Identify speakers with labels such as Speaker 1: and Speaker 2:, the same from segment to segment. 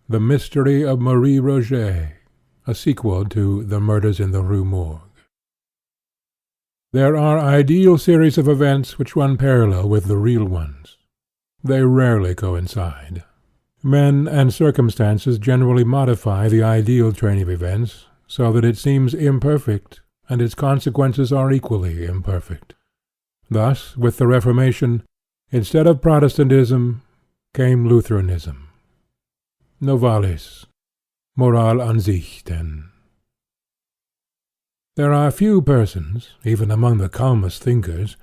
Speaker 1: The Mystery of Marie Rogêt, a sequel to The Murders in the Rue Morgue. There are ideal series of events which run parallel with the real ones. They rarely coincide. Men and circumstances generally modify the ideal train of events so that it seems imperfect, and its consequences are equally imperfect. Thus, with the Reformation, instead of Protestantism, came Lutheranism. Novalis, Moralansichten. There are few persons, even among the calmest thinkers,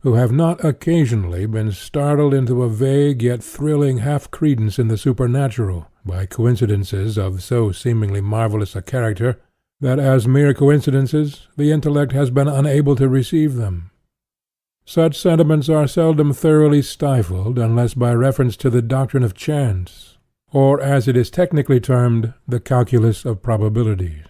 Speaker 1: who have not occasionally been startled into a vague yet thrilling half-credence in the supernatural by coincidences of so seemingly marvelous a character that as mere coincidences the intellect has been unable to receive them. Such sentiments are seldom thoroughly stifled unless by reference to the doctrine of chance, or, as it is technically termed, the calculus of probabilities.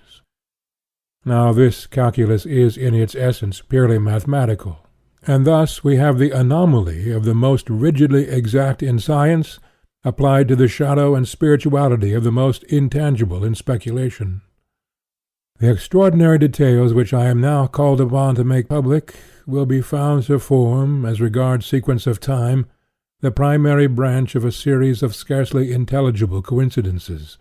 Speaker 1: Now this calculus is in its essence purely mathematical, and thus we have the anomaly of the most rigidly exact in science applied to the shadow and spirituality of the most intangible in speculation. The extraordinary details which I am now called upon to make public will be found to form, as regards sequence of time, the primary branch of a series of scarcely intelligible coincidences,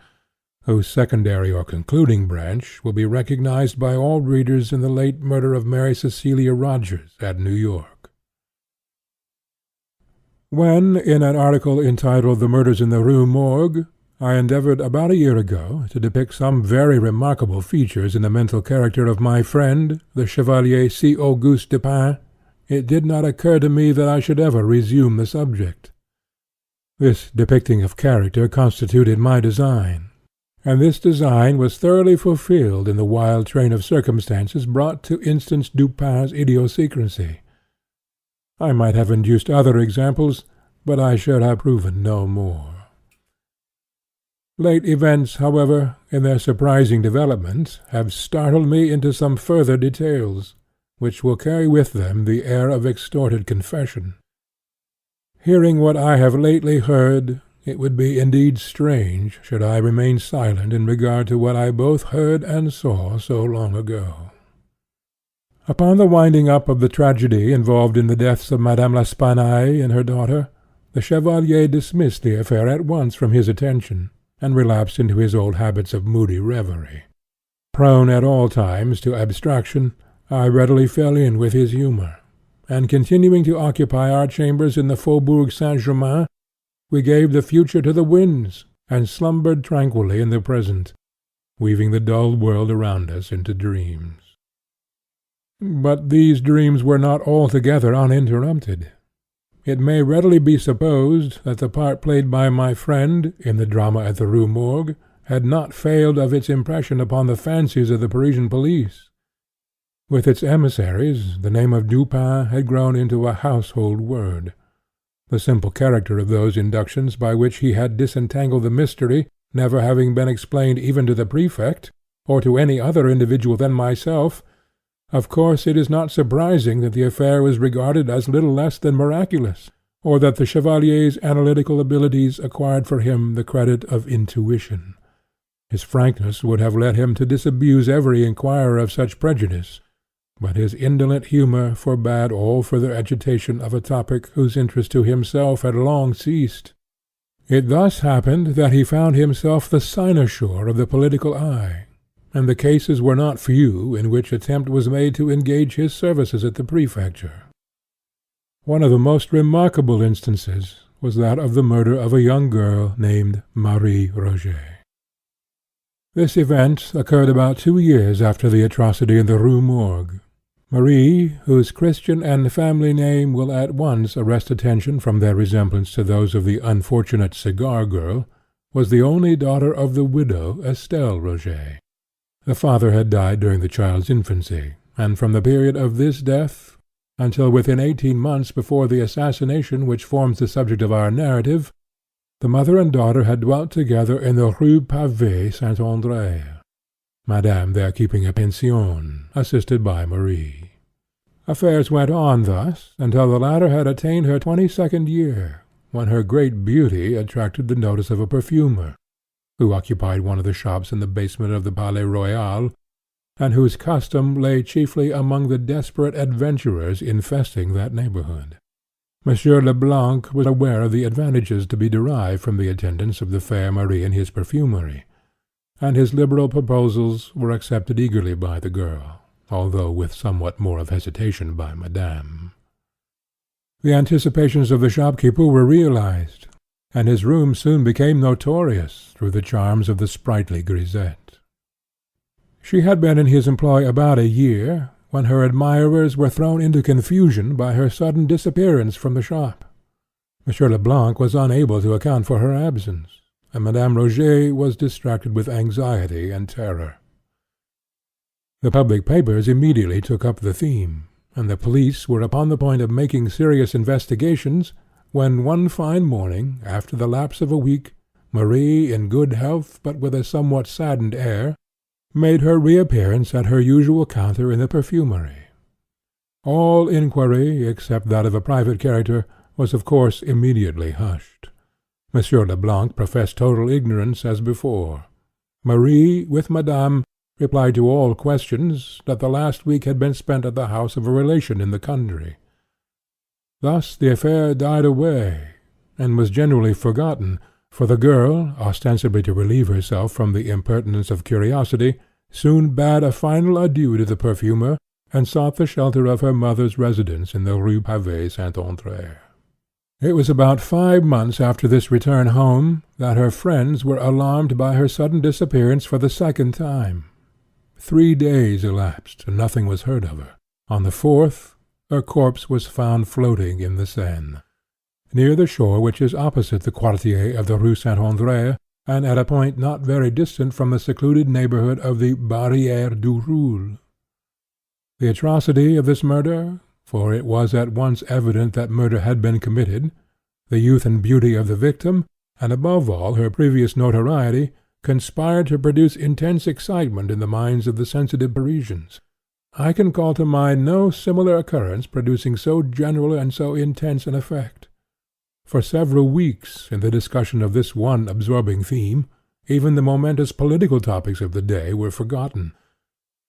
Speaker 1: whose secondary or concluding branch will be recognized by all readers in the late murder of Mary Cecilia Rogers at New York. When, in an article entitled The Murders in the Rue Morgue, I endeavored about a year ago to depict some very remarkable features in the mental character of my friend, the Chevalier C. Auguste Dupin, it did not occur to me that I should ever resume the subject. This depicting of character constituted my design, and this design was thoroughly fulfilled in the wild train of circumstances brought to instance Dupin's idiosyncrasy. I might have induced other examples, but I should have proven no more. Late events, however, in their surprising development, have startled me into some further details, which will carry with them the air of extorted confession. Hearing what I have lately heard, it would be indeed strange should I remain silent in regard to what I both heard and saw so long ago. Upon the winding up of the tragedy involved in the deaths of Madame L'Espanaye and her daughter, the Chevalier dismissed the affair at once from his attention, and relapsed into his old habits of moody reverie. Prone at all times to abstraction, I readily fell in with his humour, and continuing to occupy our chambers in the Faubourg Saint-Germain, we gave the future to the winds, and slumbered tranquilly in the present, weaving the dull world around us into dreams. But these dreams were not altogether uninterrupted. It may readily be supposed that the part played by my friend in the drama at the Rue Morgue had not failed of its impression upon the fancies of the Parisian police. With its emissaries, the name of Dupin had grown into a household word. The simple character of those inductions by which he had disentangled the mystery never having been explained even to the Prefect, or to any other individual than myself, of course it is not surprising that the affair was regarded as little less than miraculous, or that the Chevalier's analytical abilities acquired for him the credit of intuition. His frankness would have led him to disabuse every inquirer of such prejudice, but his indolent humour forbade all further agitation of a topic whose interest to himself had long ceased. It thus happened that he found himself the cynosure of the political eye, and the cases were not few in which attempt was made to engage his services at the prefecture. One of the most remarkable instances was that of the murder of a young girl named Marie Rogêt. This event occurred about 2 years after the atrocity in the Rue Morgue. Marie, whose Christian and family name will at once arrest attention from their resemblance to those of the unfortunate cigar girl, was the only daughter of the widow Estelle Rogêt. The father had died during the child's infancy, and from the period of this death until within 18 months before the assassination which forms the subject of our narrative, the mother and daughter had dwelt together in the Rue Pavée Saint-André, Madame there keeping a pension, assisted by Marie. Affairs went on thus until the latter had attained her 22nd year, when her great beauty attracted the notice of a perfumer, who occupied one of the shops in the basement of the Palais Royal, and whose custom lay chiefly among the desperate adventurers infesting that neighbourhood. Monsieur Le Blanc was aware of the advantages to be derived from the attendance of the fair Marie in his perfumery, and his liberal proposals were accepted eagerly by the girl, although with somewhat more of hesitation by Madame. The anticipations of the shopkeeper were realized, and his room soon became notorious through the charms of the sprightly grisette. She had been in his employ about a year, when her admirers were thrown into confusion by her sudden disappearance from the shop. Monsieur Le Blanc was unable to account for her absence, and Madame Rogêt was distracted with anxiety and terror. The public papers immediately took up the theme, and the police were upon the point of making serious investigations, when one fine morning, after the lapse of a week, Marie, in good health but with a somewhat saddened air, made her reappearance at her usual counter in the perfumery. All inquiry, except that of a private character, was of course immediately hushed. Monsieur Le Blanc professed total ignorance as before. Marie, with Madame, replied to all questions that the last week had been spent at the house of a relation in the country. Thus the affair died away, and was generally forgotten, for the girl, ostensibly to relieve herself from the impertinence of curiosity, soon bade a final adieu to the perfumer, and sought the shelter of her mother's residence in the Rue Pavée Saint-André. It was about 5 months after this return home that her friends were alarmed by her sudden disappearance for the second time. 3 days elapsed, and nothing was heard of her. On the 4th, her corpse was found floating in the Seine, near the shore which is opposite the quartier of the Rue Saint-André, and at a point not very distant from the secluded neighbourhood of the Barrière du Roule. The atrocity of this murder, for it was at once evident that murder had been committed, the youth and beauty of the victim, and above all her previous notoriety, conspired to produce intense excitement in the minds of the sensitive Parisians. I can call to mind no similar occurrence producing so general and so intense an effect. For several weeks, in the discussion of this one absorbing theme, even the momentous political topics of the day were forgotten.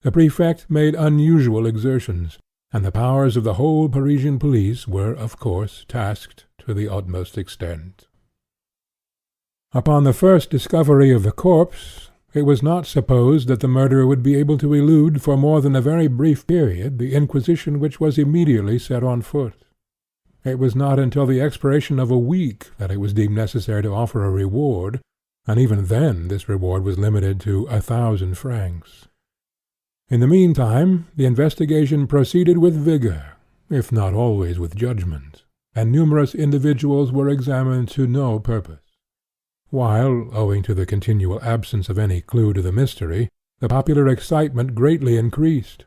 Speaker 1: The Prefect made unusual exertions, and the powers of the whole Parisian police were, of course, tasked to the utmost extent. Upon the first discovery of the corpse, it was not supposed that the murderer would be able to elude for more than a very brief period the inquisition which was immediately set on foot. It was not until the expiration of a week that it was deemed necessary to offer a reward, and even then this reward was limited to 1,000 francs. In the meantime, the investigation proceeded with vigour, if not always with judgment, and numerous individuals were examined to no purpose; while, owing to the continual absence of any clue to the mystery, the popular excitement greatly increased.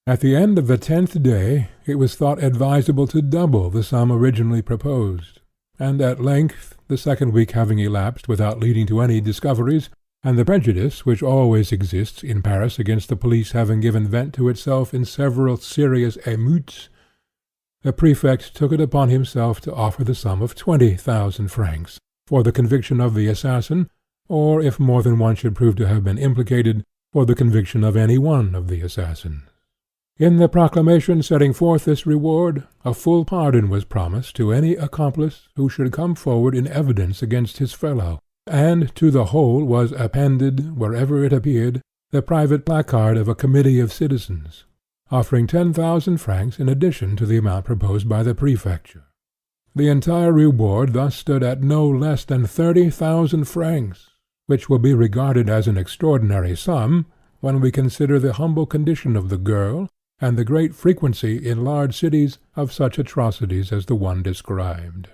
Speaker 1: At the end of the 10th day it was thought advisable to double the sum originally proposed, and at length, the second week having elapsed without leading to any discoveries, and the prejudice which always exists in Paris against the police having given vent to itself in several serious émeutes, the Prefect took it upon himself to offer the sum of 20,000 francs for the conviction of the assassin, or, if more than one should prove to have been implicated, for the conviction of any one of the assassins. In the proclamation setting forth this reward, a full pardon was promised to any accomplice who should come forward in evidence against his fellow, and to the whole was appended, wherever it appeared, the private placard of a committee of citizens, offering 10,000 francs in addition to the amount proposed by the prefecture. The entire reward thus stood at no less than 30,000 francs, which will be regarded as an extraordinary sum when we consider the humble condition of the girl, and the great frequency in large cities of such atrocities as the one described.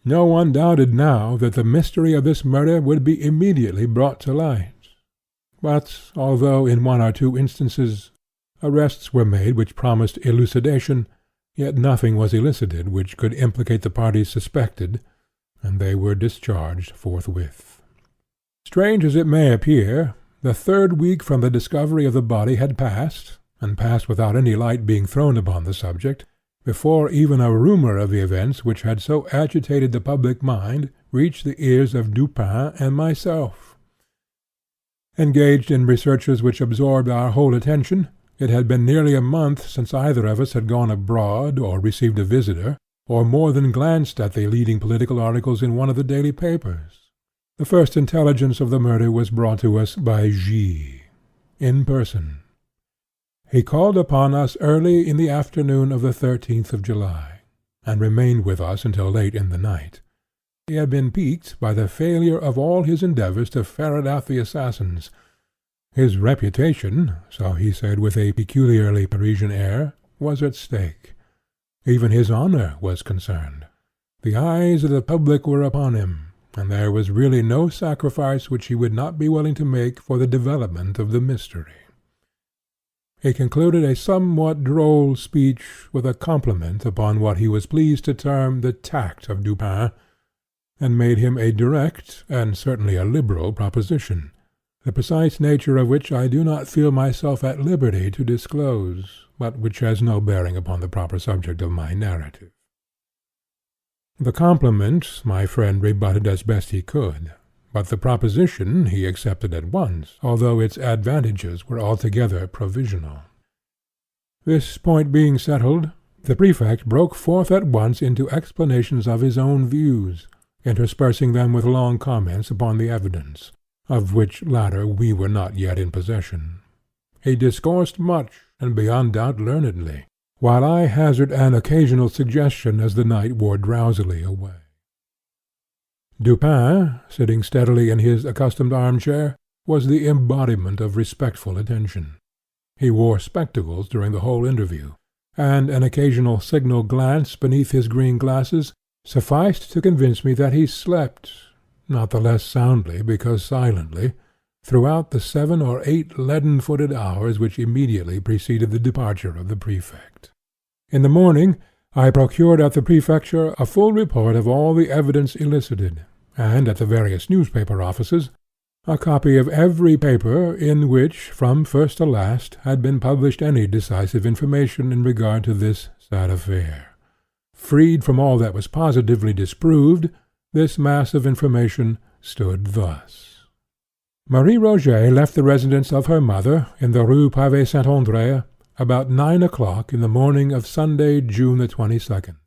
Speaker 1: No one doubted now that the mystery of this murder would be immediately brought to light; but, although in 1 or 2 instances arrests were made which promised elucidation, yet nothing was elicited which could implicate the parties suspected, and they were discharged forthwith. Strange as it may appear, the 3rd week from the discovery of the body had passed, and passed without any light being thrown upon the subject, before even a rumour of the events which had so agitated the public mind reached the ears of Dupin and myself. Engaged in researches which absorbed our whole attention, it had been nearly a month since either of us had gone abroad, or received a visitor, or more than glanced at the leading political articles in one of the daily papers. The first intelligence of the murder was brought to us by G. in person. He called upon us early in the afternoon of the 13th of July, and remained with us until late in the night. He had been piqued by the failure of all his endeavours to ferret out the assassins. His reputation, so he said with a peculiarly Parisian air, was at stake. Even his honour was concerned. The eyes of the public were upon him, and there was really no sacrifice which he would not be willing to make for the development of the mystery. He concluded a somewhat droll speech with a compliment upon what he was pleased to term the tact of Dupin, and made him a direct, and certainly a liberal proposition, the precise nature of which I do not feel myself at liberty to disclose, but which has no bearing upon the proper subject of my narrative. The compliment my friend rebutted as best he could, but the proposition he accepted at once, although its advantages were altogether provisional. This point being settled, the Prefect broke forth at once into explanations of his own views, interspersing them with long comments upon the evidence, of which latter we were not yet in possession. He discoursed much, and beyond doubt learnedly, while I hazarded an occasional suggestion as the night wore drowsily away. Dupin, sitting steadily in his accustomed armchair, was the embodiment of respectful attention. He wore spectacles during the whole interview, and an occasional signal glance beneath his green glasses sufficed to convince me that he slept, not the less soundly because silently, throughout the 7 or 8 leaden-footed hours which immediately preceded the departure of the Prefect. In the morning I procured at the Prefecture a full report of all the evidence elicited, and at the various newspaper offices a copy of every paper in which, from first to last, had been published any decisive information in regard to this sad affair. Freed from all that was positively disproved, this mass of information stood thus. Marie Rogêt left the residence of her mother in the Rue Pavée Saint-André about 9 o'clock in the morning of Sunday, June the 22nd.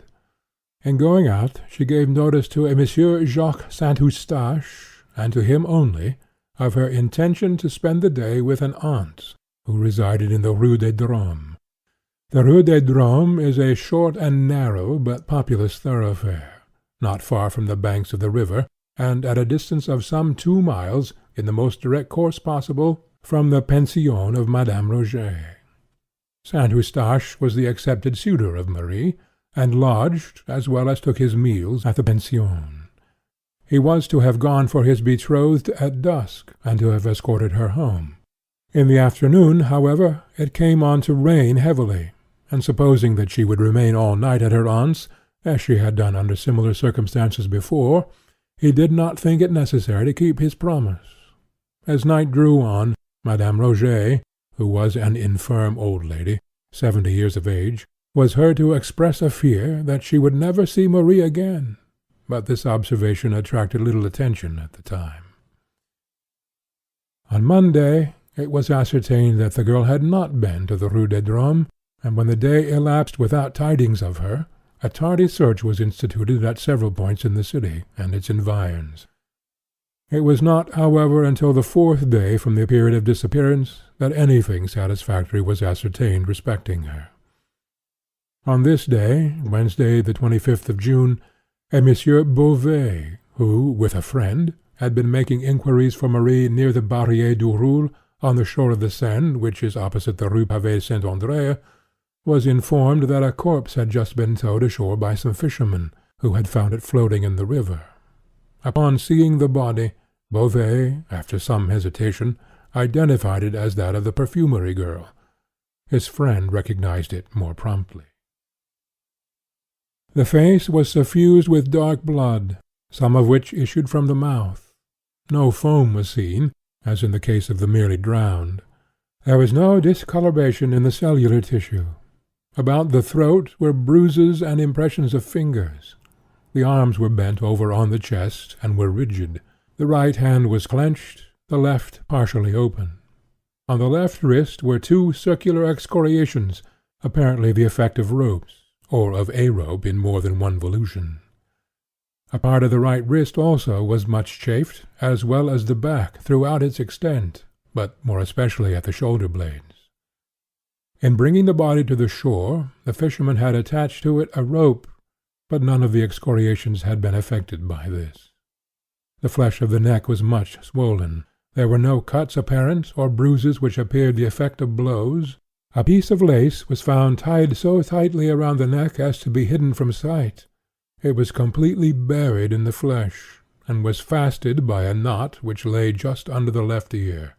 Speaker 1: In going out, she gave notice to a Monsieur Jacques Saint-Eustache, and to him only, of her intention to spend the day with an aunt, who resided in the Rue des Drômes. The Rue des Drômes is a short and narrow but populous thoroughfare, not far from the banks of the river, and at a distance of some 2 miles, in the most direct course possible, from the pension of Madame Rogêt. Saint-Eustache was the accepted suitor of Marie, and lodged, as well as took his meals, at the pension. He was to have gone for his betrothed at dusk, and to have escorted her home. In the afternoon, however, it came on to rain heavily, and supposing that she would remain all night at her aunt's, as she had done under similar circumstances before, he did not think it necessary to keep his promise. As night drew on, Madame Rogêt, who was an infirm old lady, 70 years of age, was heard to express a fear that she would never see Marie again, but this observation attracted little attention at the time. On Monday it was ascertained that the girl had not been to the Rue des Drômes, and when the day elapsed without tidings of her, a tardy search was instituted at several points in the city and its environs. It was not, however, until the 4th day from the period of disappearance that anything satisfactory was ascertained respecting her. On this day, Wednesday the 25th of June, a Monsieur Beauvais, who, with a friend, had been making inquiries for Marie near the Barrière du Roule, on the shore of the Seine, which is opposite the Rue Pavée Saint-André, was informed that a corpse had just been towed ashore by some fishermen, who had found it floating in the river. Upon seeing the body, Beauvais, after some hesitation, identified it as that of the perfumery girl. His friend recognized it more promptly. The face was suffused with dark blood, some of which issued from the mouth. No foam was seen, as in the case of the merely drowned. There was no discoloration in the cellular tissue. About the throat were bruises and impressions of fingers. The arms were bent over on the chest, and were rigid. The right hand was clenched, the left partially open. On the left wrist were two circular excoriations, apparently the effect of ropes, or of a rope in more than one volution. A part of the right wrist also was much chafed, as well as the back throughout its extent, but more especially at the shoulder blades. In bringing the body to the shore, the fisherman had attached to it a rope, but none of the excoriations had been affected by this. The flesh of the neck was much swollen. There were no cuts apparent, or bruises which appeared the effect of blows. A piece of lace was found tied so tightly around the neck as to be hidden from sight. It was completely buried in the flesh, and was fastened by a knot which lay just under the left ear.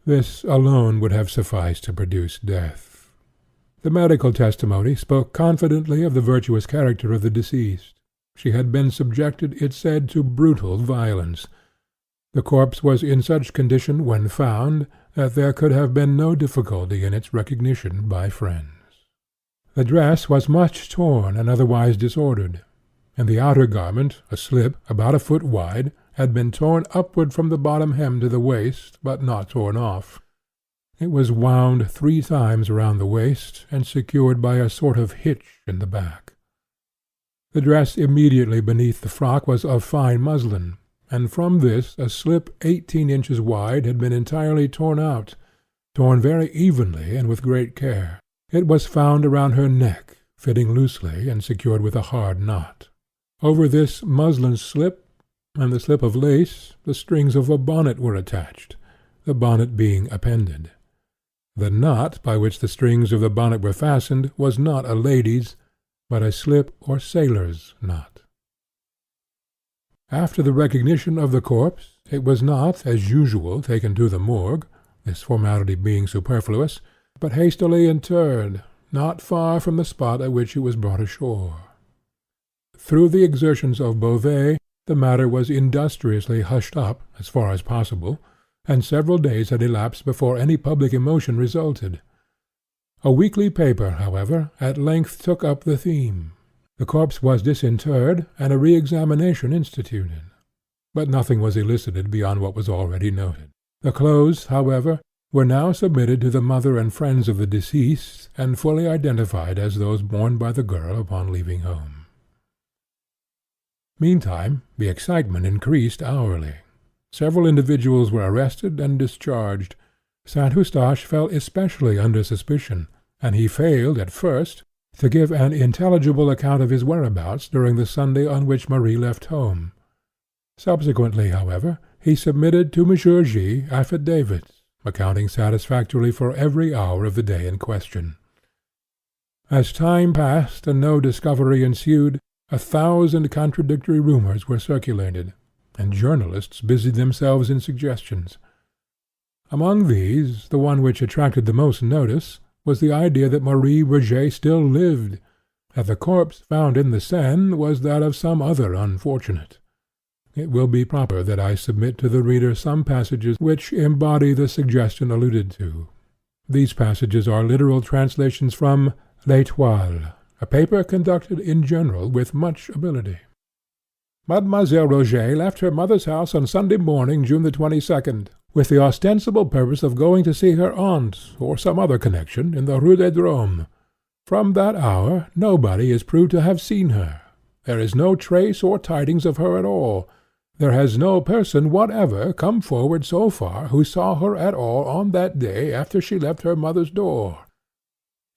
Speaker 1: This alone would have sufficed to produce death. The medical testimony spoke confidently of the virtuous character of the deceased. She had been subjected, it said, to brutal violence. The corpse was in such condition when found, that there could have been no difficulty in its recognition by friends. The dress was much torn and otherwise disordered, and the outer garment, a slip about a foot wide, had been torn upward from the bottom hem to the waist, but not torn off. It was wound 3 times round the waist, and secured by a sort of hitch in the back. The dress immediately beneath the frock was of fine muslin, and from this a slip 18 inches wide had been entirely torn out, torn very evenly and with great care. It was found around her neck, fitting loosely, and secured with a hard knot. Over this muslin slip and the slip of lace the strings of a bonnet were attached, the bonnet being appended. The knot by which the strings of the bonnet were fastened was not a lady's, but a slip or sailor's knot. After the recognition of the corpse, it was not, as usual, taken to the morgue, this formality being superfluous, but hastily interred, not far from the spot at which it was brought ashore. Through the exertions of Beauvais, the matter was industriously hushed up, as far as possible, and several days had elapsed before any public emotion resulted. A weekly paper, however, at length took up the theme. The corpse was disinterred, and a re-examination instituted. But nothing was elicited beyond what was already noted. The clothes, however, were now submitted to the mother and friends of the deceased, and fully identified as those worn by the girl upon leaving home. Meantime, the excitement increased hourly. Several individuals were arrested and discharged. St. Eustache fell especially under suspicion, and he failed, at first, to give an intelligible account of his whereabouts during the Sunday on which Marie left home. Subsequently, however, he submitted to M. G. affidavits, accounting satisfactorily for every hour of the day in question. As time passed and no discovery ensued, 1,000 contradictory rumours were circulated, and journalists busied themselves in suggestions. Among these, the one which attracted the most notice was the idea that Marie Rogêt still lived, that the corpse found in the Seine was that of some other unfortunate. It will be proper that I submit to the reader some passages which embody the suggestion alluded to. These passages are literal translations from L'Étoile, a paper conducted in general with much ability. Mademoiselle Rogêt left her mother's house on Sunday morning, June the 22nd, with the ostensible purpose of going to see her aunt, or some other connection, in the Rue des Drômes. From that hour nobody is proved to have seen her. There is no trace or tidings of her at all. There has no person whatever come forward so far who saw her at all on that day after she left her mother's door.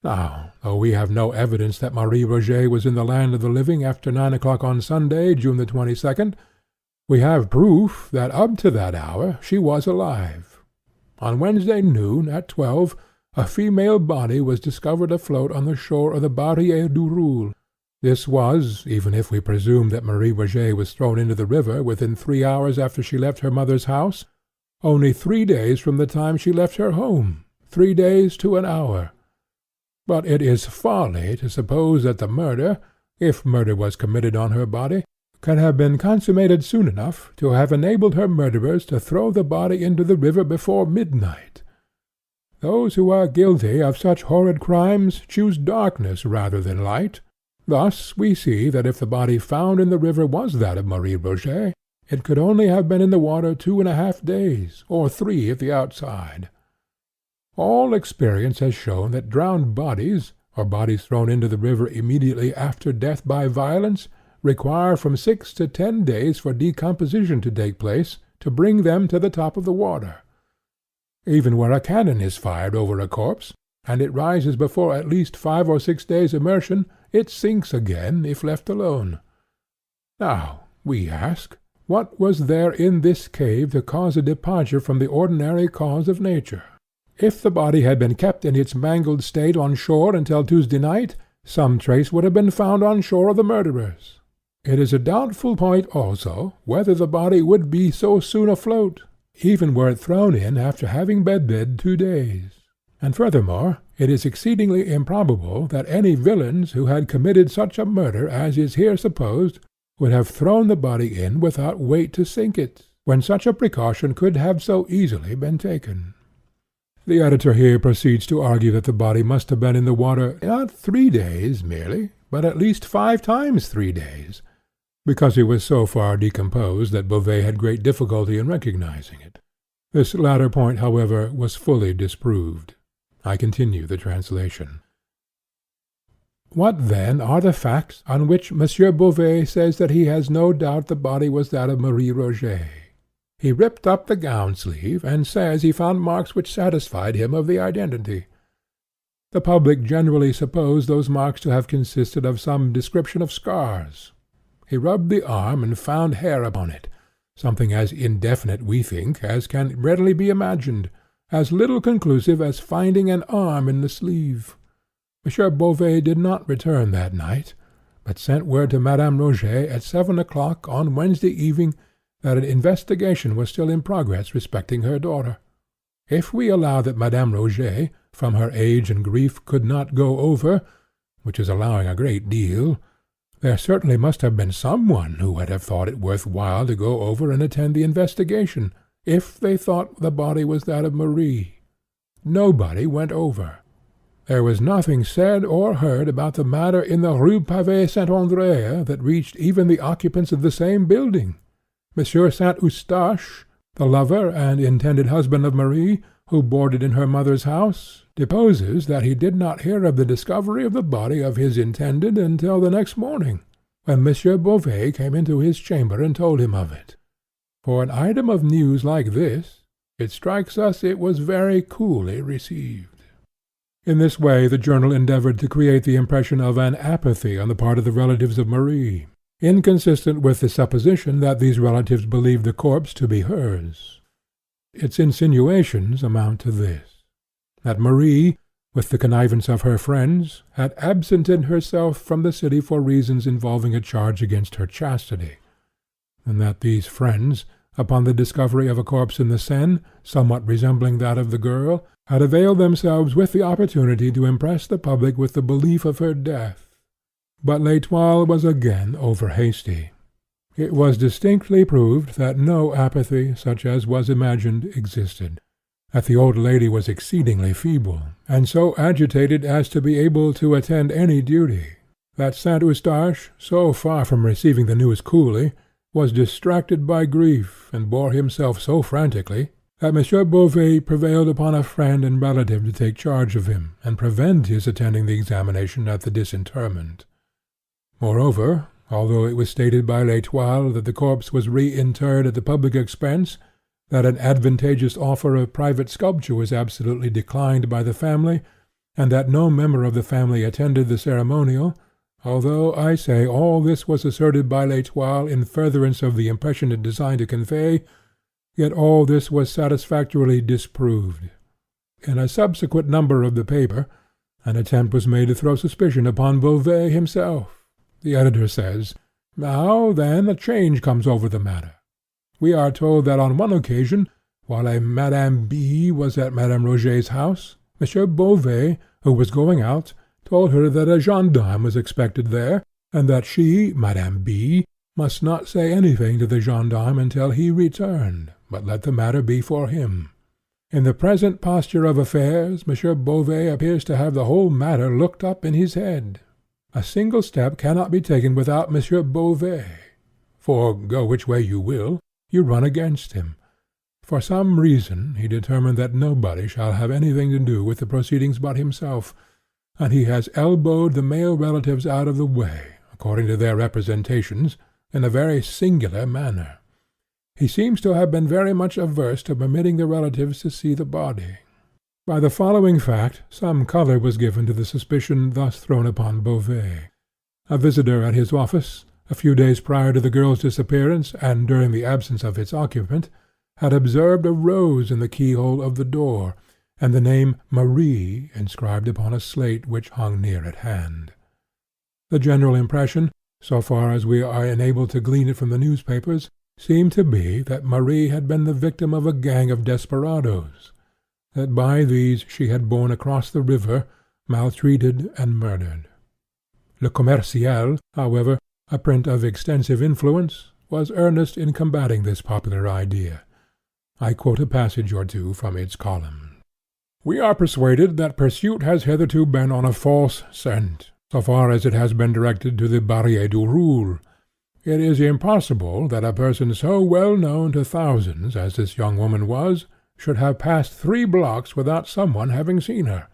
Speaker 1: Now, though we have no evidence that Marie Rogêt was in the land of the living after 9 o'clock on Sunday, June the 22nd, we have proof that up to that hour she was alive. On Wednesday noon, at 12, a female body was discovered afloat on the shore of the Barrière du Roule. This was, even if we presume that Marie Rogêt was thrown into the river within 3 hours after she left her mother's house, only 3 days from the time she left her home, 3 days to an hour. But it is folly to suppose that the murder, if murder was committed on her body, can have been consummated soon enough to have enabled her murderers to throw the body into the river before midnight. Those who are guilty of such horrid crimes choose darkness rather than light. Thus we see that if the body found in the river was that of Marie Rogêt, it could only have been in the water 2½ days, or 3 at the outside. All experience has shown that drowned bodies, or bodies thrown into the river immediately after death by violence, require from 6 to 10 days for decomposition to take place to bring them to the top of the water. Even where a cannon is fired over a corpse, and it rises before at least 5 or 6 days' immersion, it sinks again if left alone. Now, we ask, what was there in this cave to cause a departure from the ordinary cause of nature? If the body had been kept in its mangled state on shore until Tuesday night, some trace would have been found on shore of the murderers. It is a doubtful point also whether the body would be so soon afloat, even were it thrown in after having been dead 2 days. And furthermore, it is exceedingly improbable that any villains who had committed such a murder as is here supposed would have thrown the body in without weight to sink it, when such a precaution could have so easily been taken. The editor here proceeds to argue that the body must have been in the water not 3 days merely, but at least 5 times 3 days, because it was so far decomposed that Beauvais had great difficulty in recognizing it. This latter point, however, was fully disproved. I continue the translation. What then are the facts on which Monsieur Beauvais says that he has no doubt the body was that of Marie Rogêt? He ripped up the gown sleeve, and says he found marks which satisfied him of the identity. The public generally suppose those marks to have consisted of some description of scars. He rubbed the arm and found hair upon it, something as indefinite, we think, as can readily be imagined, as little conclusive as finding an arm in the sleeve. Monsieur Beauvais did not return that night, but sent word to Madame Rogêt at 7 o'clock on Wednesday evening that an investigation was still in progress respecting her daughter. If we allow that Madame Rogêt, from her age and grief, could not go over, which is allowing a great deal, there certainly must have been some one who would have thought it worth while to go over and attend the investigation, if they thought the body was that of Marie. Nobody went over. There was nothing said or heard about the matter in the Rue Pavée Saint-André that reached even the occupants of the same building. Monsieur Saint-Eustache, the lover and intended husband of Marie, who boarded in her mother's house, deposes that he did not hear of the discovery of the body of his intended until the next morning, when Monsieur Beauvais came into his chamber and told him of it. For an item of news like this, it strikes us it was very coolly received. In this way the journal endeavored to create the impression of an apathy on the part of the relatives of Marie, inconsistent with the supposition that these relatives believed the corpse to be hers. Its insinuations amount to this, that Marie, with the connivance of her friends, had absented herself from the city for reasons involving a charge against her chastity, and that these friends, upon the discovery of a corpse in the Seine, somewhat resembling that of the girl, had availed themselves with the opportunity to impress the public with the belief of her death. But L'Étoile was again over hasty. It was distinctly proved that no apathy, such as was imagined, existed, that the old lady was exceedingly feeble, and so agitated as to be able to attend any duty, that Saint Eustache, so far from receiving the news coolly, was distracted by grief, and bore himself so frantically, that Monsieur Beauvais prevailed upon a friend and relative to take charge of him, and prevent his attending the examination at the disinterment. Moreover, although it was stated by L'Étoile that the corpse was reinterred at the public expense, that an advantageous offer of private sculpture was absolutely declined by the family, and that no member of the family attended the ceremonial, although, I say, all this was asserted by L'Étoile in furtherance of the impression it designed to convey, yet all this was satisfactorily disproved. In a subsequent number of the paper, an attempt was made to throw suspicion upon Beauvais himself. The editor says, "Now, then, a change comes over the matter. We are told that on one occasion, while a Madame B. was at Madame Rogêt's house, Monsieur Beauvais, who was going out, told her that a gendarme was expected there, and that she, Madame B., must not say anything to the gendarme until he returned, but let the matter be for him. In the present posture of affairs, Monsieur Beauvais appears to have the whole matter looked up in his head. A single step cannot be taken without Monsieur Beauvais, for, go which way you will, you run against him. For some reason he determined that nobody shall have anything to do with the proceedings but himself, and he has elbowed the male relatives out of the way, according to their representations, in a very singular manner. He seems to have been very much averse to permitting the relatives to see the body. By the following fact some colour was given to the suspicion thus thrown upon Beauvais. A visitor at his office, a few days prior to the girl's disappearance and during the absence of its occupant, had observed a rose in the keyhole of the door, and the name Marie inscribed upon a slate which hung near at hand. The general impression, so far as we are enabled to glean it from the newspapers, seemed to be that Marie had been the victim of a gang of desperadoes, that by these she had borne across the river, maltreated and murdered. Le Commerciel, however, a print of extensive influence, was earnest in combating this popular idea. I quote a passage or two from its column. "We are persuaded that pursuit has hitherto been on a false scent, so far as it has been directed to the Barrière du Roule. It is impossible that a person so well known to thousands as this young woman was, should have passed 3 blocks without some one having seen her,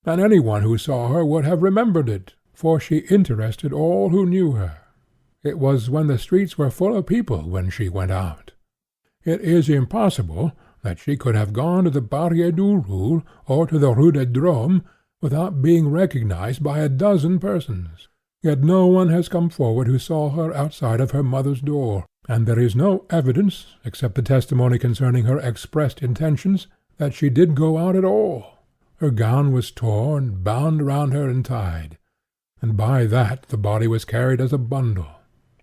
Speaker 1: and any one who saw her would have remembered it, for she interested all who knew her. It was when the streets were full of people when she went out. It is impossible that she could have gone to the Barrière du Roule or to the Rue de Drôme without being recognized by a dozen persons. Yet no one has come forward who saw her outside of her mother's door, and there is no evidence, except the testimony concerning her expressed intentions, that she did go out at all. Her gown was torn, bound round her and tied, and by that the body was carried as a bundle.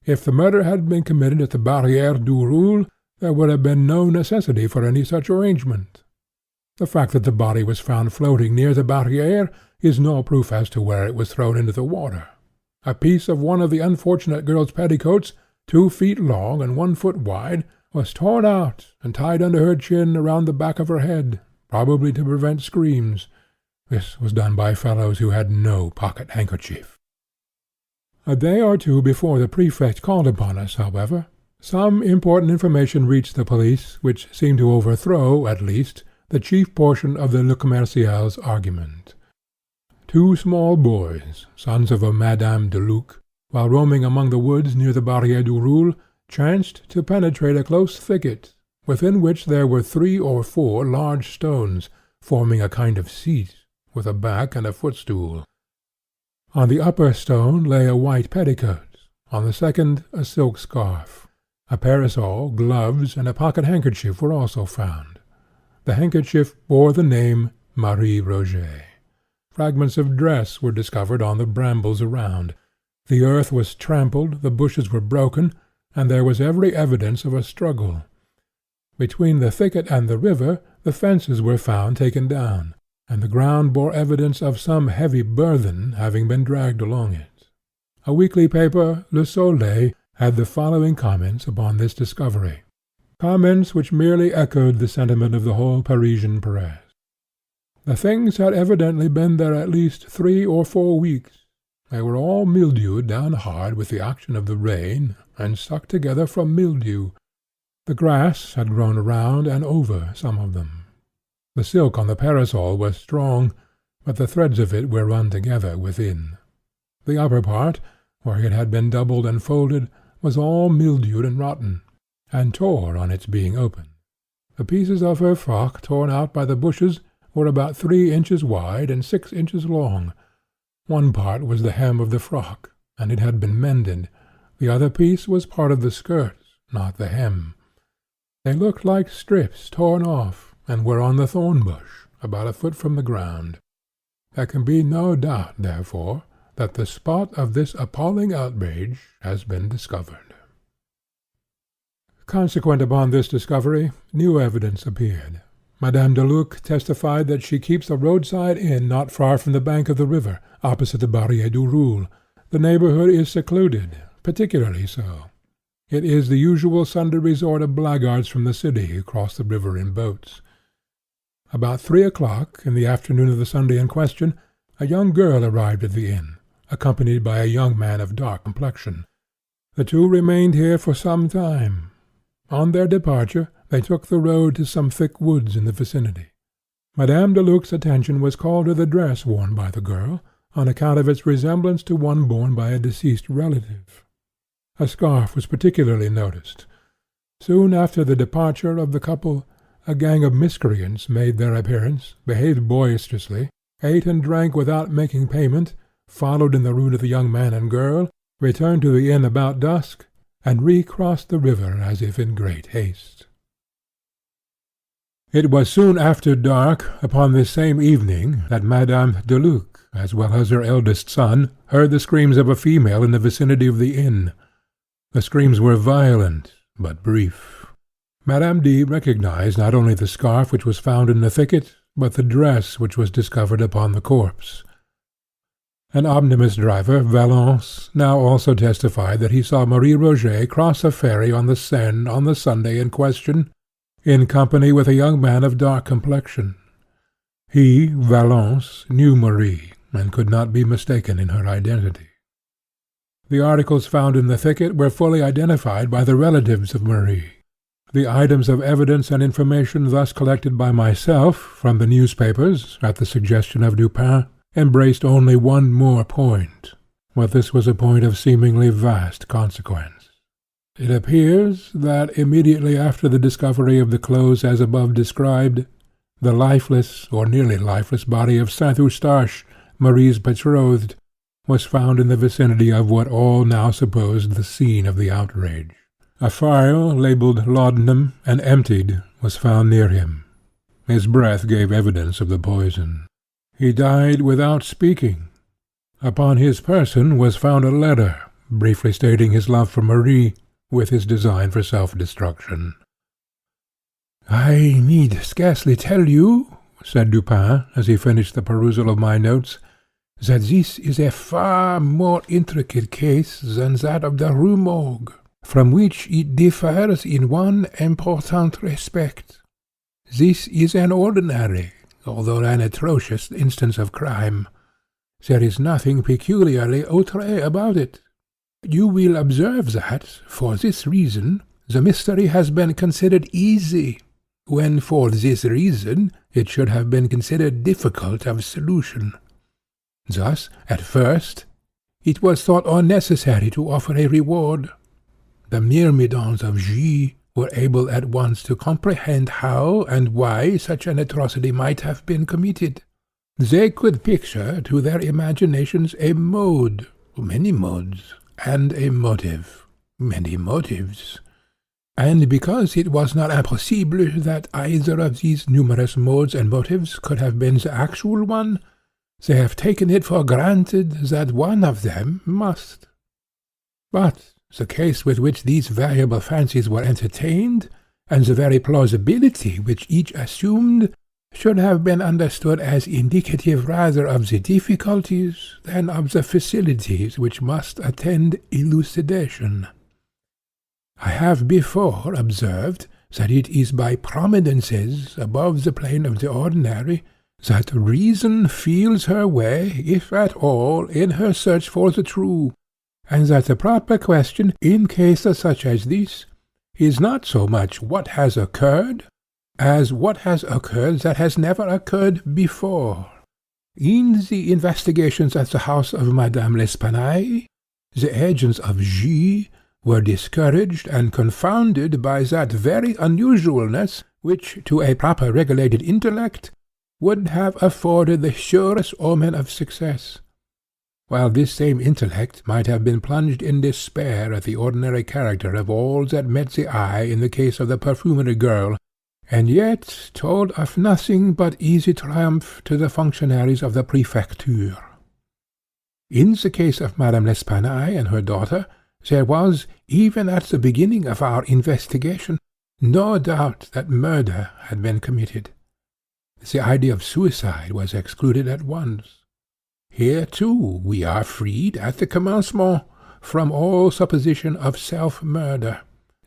Speaker 1: If the murder had been committed at the Barrière du Roule, there would have been no necessity for any such arrangement. The fact that the body was found floating near the Barrière is no proof as to where it was thrown into the water. A piece of one of the unfortunate girl's petticoats, 2 feet long and 1 foot wide, was torn out and tied under her chin around the back of her head, probably to prevent screams. This was done by fellows who had no pocket handkerchief. A day or two before the prefect called upon us, however, some important information reached the police which seemed to overthrow, at least, the chief portion of the Le Commerciel's argument. 2 small boys, sons of a Madame Deluc, while roaming among the woods near the Barrière du Roule, chanced to penetrate a close thicket, within which there were 3 or 4 large stones, forming a kind of seat, with a back and a footstool. On the upper stone lay a white petticoat, on the second a silk scarf. A parasol, gloves, and a pocket handkerchief were also found. The handkerchief bore the name Marie Rogêt. Fragments of dress were discovered on the brambles around. The earth was trampled, the bushes were broken, and there was every evidence of a struggle. Between the thicket and the river the fences were found taken down, and the ground bore evidence of some heavy burthen having been dragged along it. A weekly paper, Le Soleil, had the following comments upon this discovery, comments which merely echoed the sentiment of the whole Parisian press. The things had evidently been there at least 3 or 4 weeks. They were all mildewed down hard with the action of the rain, and stuck together from mildew. The grass had grown around and over some of them. The silk on the parasol was strong, but the threads of it were run together within. The upper part, where it had been doubled and folded, was all mildewed and rotten, and tore on its being opened. The pieces of her frock torn out by the bushes were about 3 inches wide and 6 inches long. One part was the hem of the frock, and it had been mended. The other piece was part of the skirts, not the hem. They looked like strips torn off, and were on the thorn bush, about 1 foot from the ground. There can be no doubt, therefore, that the spot of this appalling outrage has been discovered. Consequent upon this discovery, new evidence appeared. Madame Deluc testified that she keeps a roadside inn not far from the bank of the river, opposite the Barrière du Roule. The neighbourhood is secluded, particularly so. It is the usual Sunday resort of blackguards from the city who cross the river in boats. About 3 o'clock, in the afternoon of the Sunday in question, a young girl arrived at the inn, accompanied by a young man of dark complexion. The two remained here for some time. On their departure, they took the road to some thick woods in the vicinity. Madame Deluc's attention was called to the dress worn by the girl, on account of its resemblance to one borne by a deceased relative. A scarf was particularly noticed. Soon after the departure of the couple, a gang of miscreants made their appearance, behaved boisterously, ate and drank without making payment, followed in the route of the young man and girl, returned to the inn about dusk, and recrossed the river as if in great haste. It was soon after dark, upon this same evening, that Madame Deluc, as well as her eldest son, heard the screams of a female in the vicinity of the inn. The screams were violent, but brief. Madame D. recognized not only the scarf which was found in the thicket, but the dress which was discovered upon the corpse. An omnibus driver, Valence, now also testified that he saw Marie Rogêt cross a ferry on the Seine on the Sunday in question, in company with a young man of dark complexion. He, Valence, knew Marie, and could not be mistaken in her identity. The articles found in the thicket were fully identified by the relatives of Marie. The items of evidence and information thus collected by myself from the newspapers, at the suggestion of Dupin, embraced only one more point, but this was a point of seemingly vast consequence. It appears that immediately after the discovery of the clothes as above described, the lifeless or nearly lifeless body of St. Eustache, Marie's betrothed, was found in the vicinity of what all now supposed the scene of the outrage. A phial labelled laudanum and emptied was found near him. His breath gave evidence of the poison. He died without speaking. Upon his person was found a letter, briefly stating his love for Marie, with his design for self-destruction. "I need scarcely tell you," said Dupin, as he finished the perusal of my notes, "that this is a far more intricate case than that of the Rue Morgue, from which it differs in one important respect. This is an ordinary, although an atrocious instance of crime. There is nothing peculiarly outré about it. You will observe that, for this reason, the mystery has been considered easy, when for this reason it should have been considered difficult of solution. Thus, at first, it was thought unnecessary to offer a reward. The myrmidons of G were able at once to comprehend how and why such an atrocity might have been committed. They could picture to their imaginations a mode, many modes, and a motive, many motives. And because it was not impossible that either of these numerous modes and motives could have been the actual one, they have taken it for granted that one of them must. But the case with which these variable fancies were entertained, and the very plausibility which each assumed, should have been understood as indicative rather of the difficulties than of the facilities which must attend elucidation. I have before observed that it is by prominences above the plane of the ordinary that reason feels her way, if at all, in her search for the true, and that the proper question, in cases such as this, is not so much what has occurred, as what has occurred that has never occurred before. In the investigations at the house of Madame L'Espanaye, the agents of G were discouraged and confounded by that very unusualness which, to a proper regulated intellect, would have afforded the surest omen of success, while this same intellect might have been plunged in despair at the ordinary character of all that met the eye in the case of the perfumery girl, and yet told of nothing but easy triumph to the functionaries of the prefecture. In the case of Madame L'Espanaye and her daughter, there was, even at the beginning of our investigation, no doubt that murder had been committed. The idea of suicide was excluded at once. Here, too, we are freed, at the commencement, from all supposition of self-murder.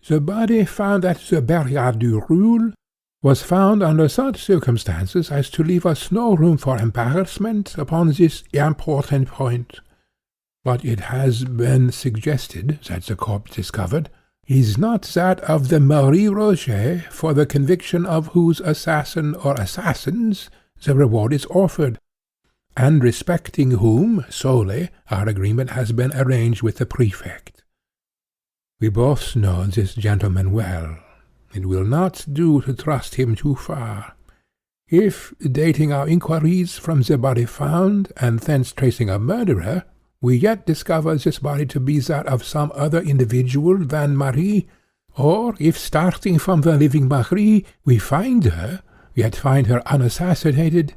Speaker 1: The body found at the Barrière du Roule was found under such circumstances as to leave us no room for embarrassment upon this important point. But it has been suggested that the corpse discovered is not that of the Marie Rogêt, for the conviction of whose assassin or assassins the reward is offered, and respecting whom solely our agreement has been arranged with the prefect. We both know this gentleman well. It will not do to trust him too far. If, dating our inquiries from the body found, and thence tracing a murderer, we yet discover this body to be that of some other individual than Marie, or if, starting from the living Marie, we find her, yet find her unassassinated,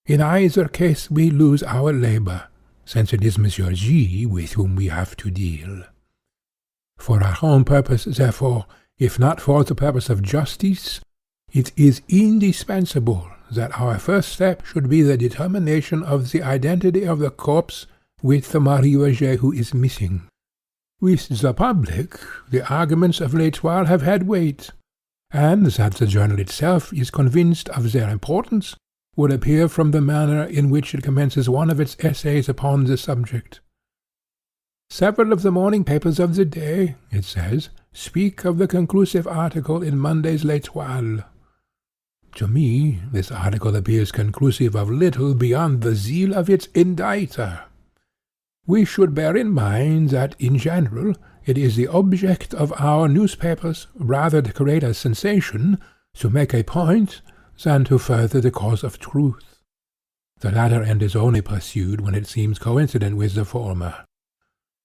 Speaker 1: in either case we lose our labour, since it is Monsieur G. with whom we have to deal. For our own purpose, therefore, if not for the purpose of justice, it is indispensable that our first step should be the determination of the identity of the corpse with the Marie Rogêt who is missing. With the public, the arguments of L'Etoile have had weight, and that the journal itself is convinced of their importance would appear from the manner in which it commences one of its essays upon the subject. Several of the morning papers of the day, it says, speak of the conclusive article in Monday's L'Etoile. To me, this article appears conclusive of little beyond the zeal of its inditer. We should bear in mind that, in general, it is the object of our newspapers rather to create a sensation, to make a point, than to further the cause of truth. The latter end is only pursued when it seems coincident with the former.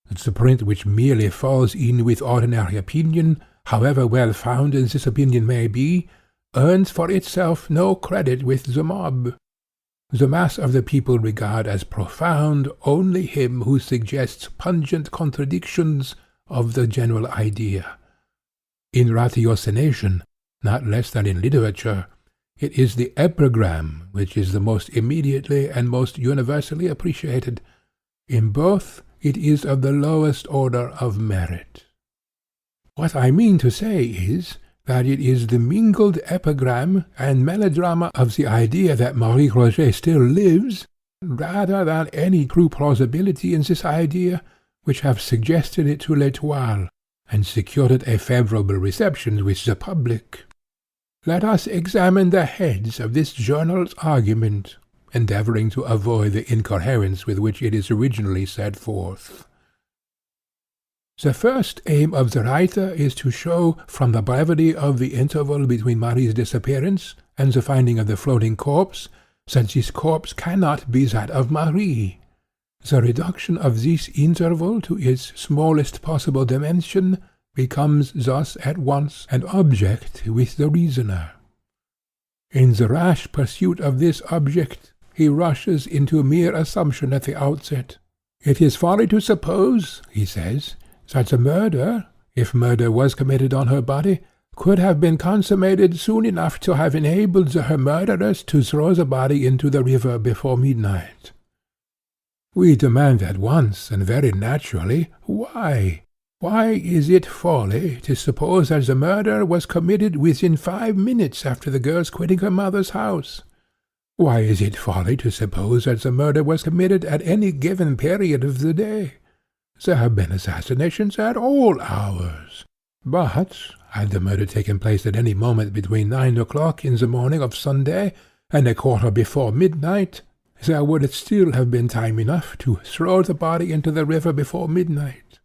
Speaker 1: The print which merely falls in with ordinary opinion, however well founded this opinion may be, earns for itself no credit with the mob. The mass of the people regard as profound only him who suggests pungent contradictions of the general idea. In ratiocination, not less than in literature, it is the epigram which is the most immediately and most universally appreciated. In both, it is of the lowest order of merit. What I mean to say is, that it is the mingled epigram and melodrama of the idea that Marie Rogêt still lives, rather than any true plausibility in this idea, which have suggested it to L'Etoile, and secured it a favourable reception with the public. Let us examine the heads of this journal's argument, endeavouring to avoid the incoherence with which it is originally set forth. The first aim of the writer is to show, from the brevity of the interval between Marie's disappearance and the finding of the floating corpse, that this corpse cannot be that of Marie. The reduction of this interval to its smallest possible dimension becomes thus at once an object with the reasoner. In the rash pursuit of this object, he rushes into mere assumption at the outset. It is folly to suppose, he says, that the murder, if murder was committed on her body, could have been consummated soon enough to have enabled her murderers to throw the body into the river before midnight. We demand at once, and very naturally, why? Why is it folly to suppose that the murder was committed within 5 minutes after the girl's quitting her mother's house? Why is it folly to suppose that the murder was committed at any given period of the day? There have been assassinations at all hours. But, had the murder taken place at any moment between 9 o'clock in the morning of Sunday and a quarter before midnight, there would still have been time enough to throw the body into the river before midnight.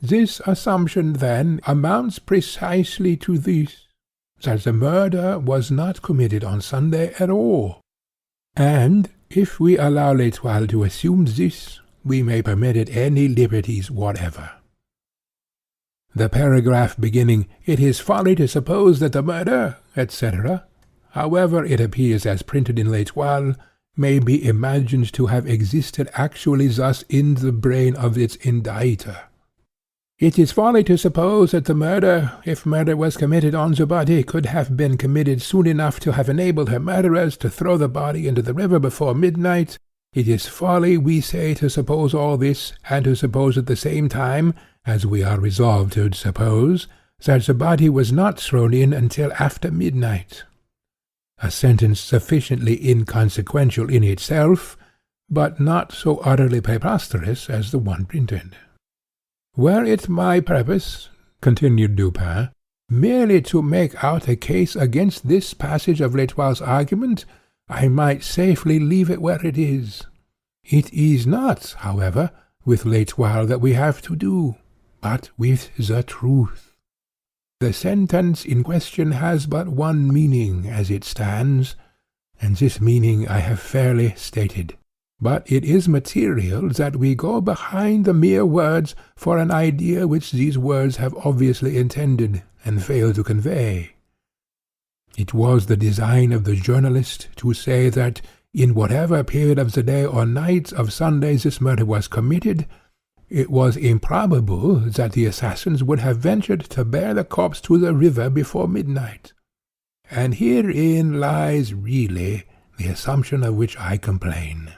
Speaker 1: This assumption, then, amounts precisely to this, that the murder was not committed on Sunday at all. And, if we allow L'Etoile to assume this, we may permit it any liberties whatever. The paragraph beginning, "It is folly to suppose that the murder," etc., however it appears as printed in L'Etoile, may be imagined to have existed actually thus in the brain of its inditer. It is folly to suppose that the murder, if murder was committed on the body, could have been committed soon enough to have enabled her murderers to throw the body into the river before midnight. It is folly, we say, to suppose all this, and to suppose at the same time, as we are resolved to suppose, that the body was not thrown in until after midnight. a sentence sufficiently inconsequential in itself, but not so utterly preposterous as the one printed. Were it my purpose, continued Dupin, merely to make out a case against this passage of L'Etoile's argument, I might safely leave it where it is. It is not, however, with L'Etoile that we have to do, but with the truth. The sentence in question has but one meaning as it stands, and this meaning I have fairly stated. But it is material that we go behind the mere words for an idea which these words have obviously intended and failed to convey. It was the design of the journalist to say that in whatever period of the day or night of Sunday this murder was committed, it was improbable that the assassins would have ventured to bear the corpse to the river before midnight. And herein lies really the assumption of which I complain.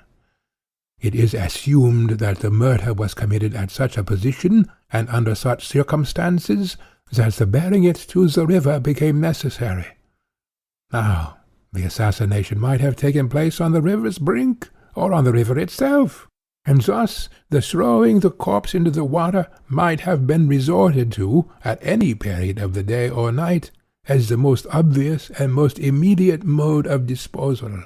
Speaker 1: It is assumed that the murder was committed at such a position, and under such circumstances, that the bearing it to the river became necessary. Now, the assassination might have taken place on the river's brink, or on the river itself, and thus the throwing the corpse into the water might have been resorted to, at any period of the day or night, as the most obvious and most immediate mode of disposal.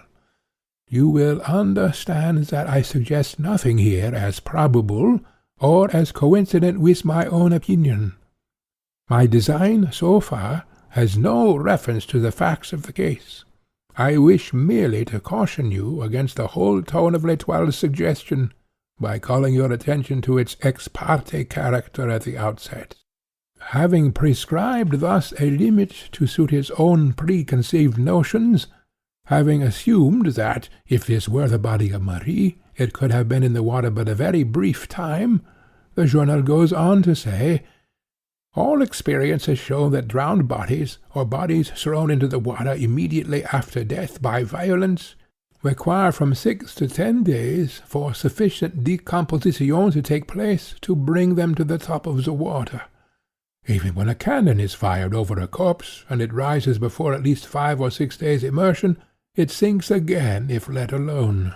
Speaker 1: You will understand that I suggest nothing here as probable, or as coincident with my own opinion. My design, so far, has no reference to the facts of the case. I wish merely to caution you against the whole tone of L'Etoile's suggestion, by calling your attention to its ex parte character at the outset. Having prescribed thus a limit to suit his own preconceived notions, having assumed that, if this were the body of Marie, it could have been in the water but a very brief time, the journal goes on to say, all experience has shown that drowned bodies, or bodies thrown into the water immediately after death by violence, require from 6 to 10 days for sufficient decomposition to take place to bring them to the top of the water. Even when a cannon is fired over a corpse, and it rises before at least 5 or 6 days' immersion, it sinks again if let alone.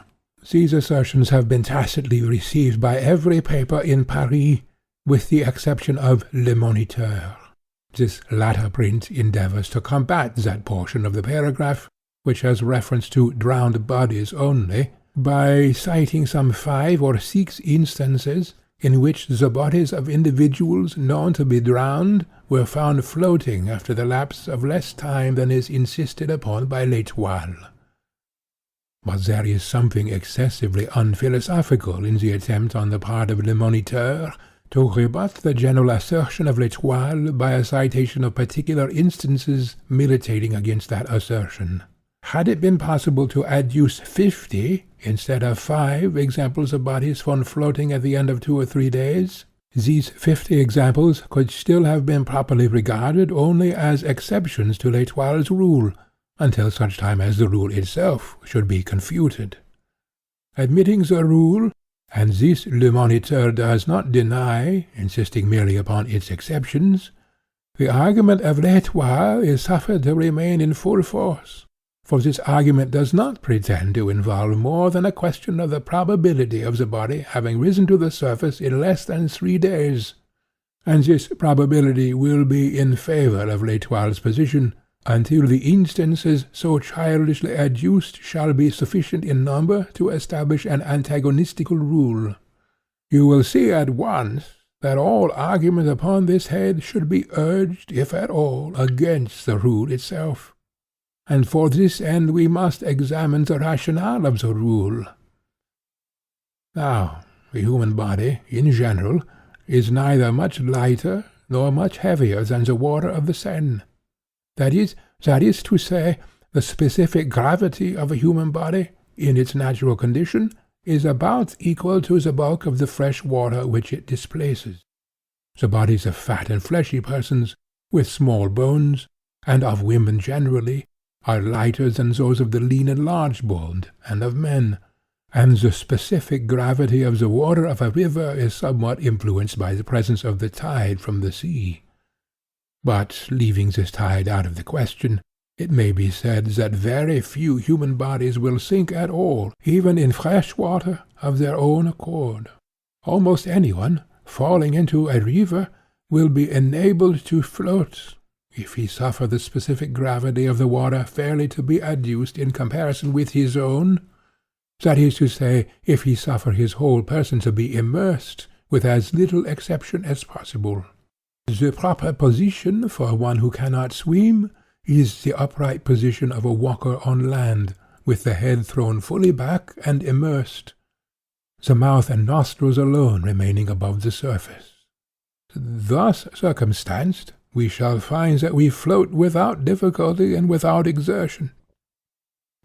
Speaker 1: These assertions have been tacitly received by every paper in Paris, with the exception of Le Moniteur. This latter print endeavours to combat that portion of the paragraph which has reference to drowned bodies only, by citing some 5 or 6 instances in which the bodies of individuals known to be drowned were found floating after the lapse of less time than is insisted upon by L'Etoile. But there is something excessively unphilosophical in the attempt on the part of Le Moniteur to rebut the general assertion of L'Etoile by a citation of particular instances militating against that assertion. Had it been possible to adduce 50, instead of 5, examples of bodies found floating at the end of 2 or 3 days, these 50 examples could still have been properly regarded only as exceptions to L'Etoile's rule, until such time as the rule itself should be confuted. Admitting the rule, and this Le Moniteur does not deny, insisting merely upon its exceptions, the argument of L'Etoile is suffered to remain in full force, for this argument does not pretend to involve more than a question of the probability of the body having risen to the surface in less than 3 days, and this probability will be in favour of L'Etoile's position, until the instances so childishly adduced shall be sufficient in number to establish an antagonistical rule. You will see at once that all argument upon this head should be urged, if at all, against the rule itself, and for this end we must examine the rationale of the rule. Now, the human body, in general, is neither much lighter nor much heavier than the water of the Seine. That is to say, the specific gravity of a human body, in its natural condition, is about equal to the bulk of the fresh water which it displaces. The bodies of fat and fleshy persons, with small bones, and of women generally, are lighter than those of the lean and large-boned, and of men, and the specific gravity of the water of a river is somewhat influenced by the presence of the tide from the sea. But, leaving this tide out of the question, It may be said that very few human bodies will sink at all, even in fresh water, of their own accord. Almost anyone, falling into a river, will be enabled to float, if he suffer the specific gravity of the water fairly to be adduced in comparison with his own, that is to say, if he suffer his whole person to be immersed, with as little exception as possible. The proper position for one who cannot swim is the upright position of a walker on land, with the head thrown fully back and immersed, the mouth and nostrils alone remaining above the surface. Thus circumstanced, we shall find that we float without difficulty and without exertion.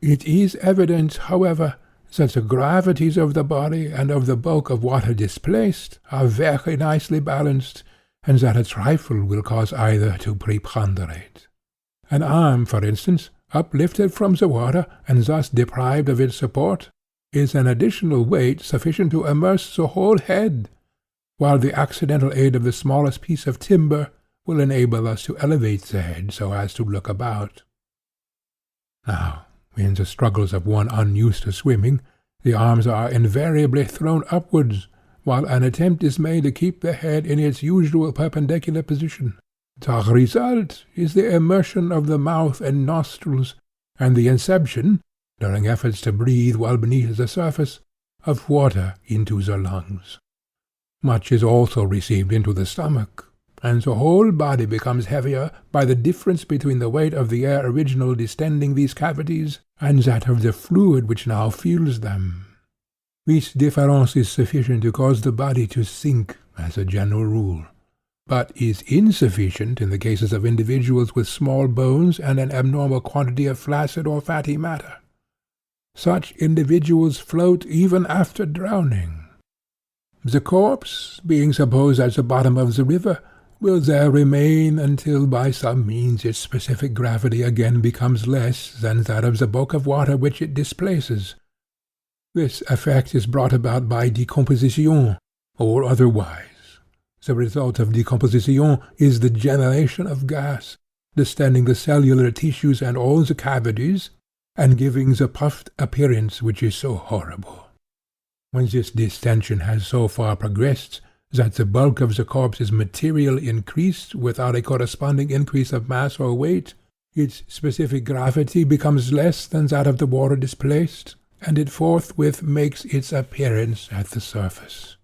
Speaker 1: It is evident, however, that the gravities of the body and of the bulk of water displaced are very nicely balanced, and that a trifle will cause either to preponderate. An arm, for instance, uplifted from the water, and thus deprived of its support, is an additional weight sufficient to immerse the whole head, while the accidental aid of the smallest piece of timber will enable us to elevate the head so as to look about. Now, in the struggles of one unused to swimming, the arms are invariably thrown upwards, while an attempt is made to keep the head in its usual perpendicular position. The result is the immersion of the mouth and nostrils, and the inception, during efforts to breathe while beneath the surface, of water into the lungs. Much is also received into the stomach, and the whole body becomes heavier by the difference between the weight of the air originally distending these cavities and that of the fluid which now fills them. This difference is sufficient to cause the body to sink as a general rule, but is insufficient in the cases of individuals with small bones and an abnormal quantity of flaccid or fatty matter. Such individuals float even after drowning. The corpse, being supposed at the bottom of the river, will there remain until by some means its specific gravity again becomes less than that of the bulk of water which it displaces. This effect is brought about by decomposition, or otherwise. The result of decomposition is the generation of gas, distending the cellular tissues and all the cavities, and giving the puffed appearance which is so horrible. When this distension has so far progressed that the bulk of the corpse is materially increased without a corresponding increase of mass or weight, its specific gravity becomes less than that of the water displaced, and it forthwith makes its appearance at the surface.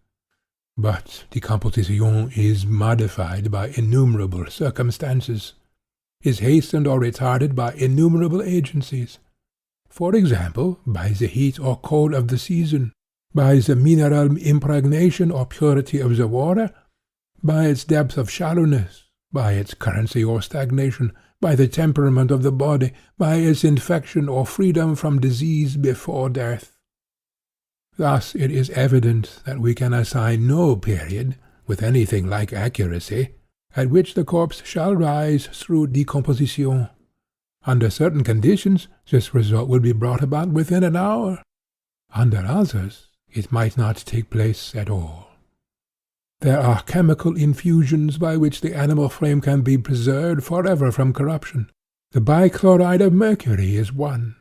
Speaker 1: But decomposition is modified by innumerable circumstances, is hastened or retarded by innumerable agencies. For example, by the heat or cold of the season, by the mineral impregnation or purity of the water, by its depth of shallowness, by its currency or stagnation, by the temperament of the body, by its infection or freedom from disease before death. Thus it is evident that we can assign no period, with anything like accuracy, at which the corpse shall rise through decomposition. Under certain conditions, this result will be brought about within an hour. Under others, it might not take place at all. There are chemical infusions by which the animal frame can be preserved forever from corruption. The bichloride of mercury is one.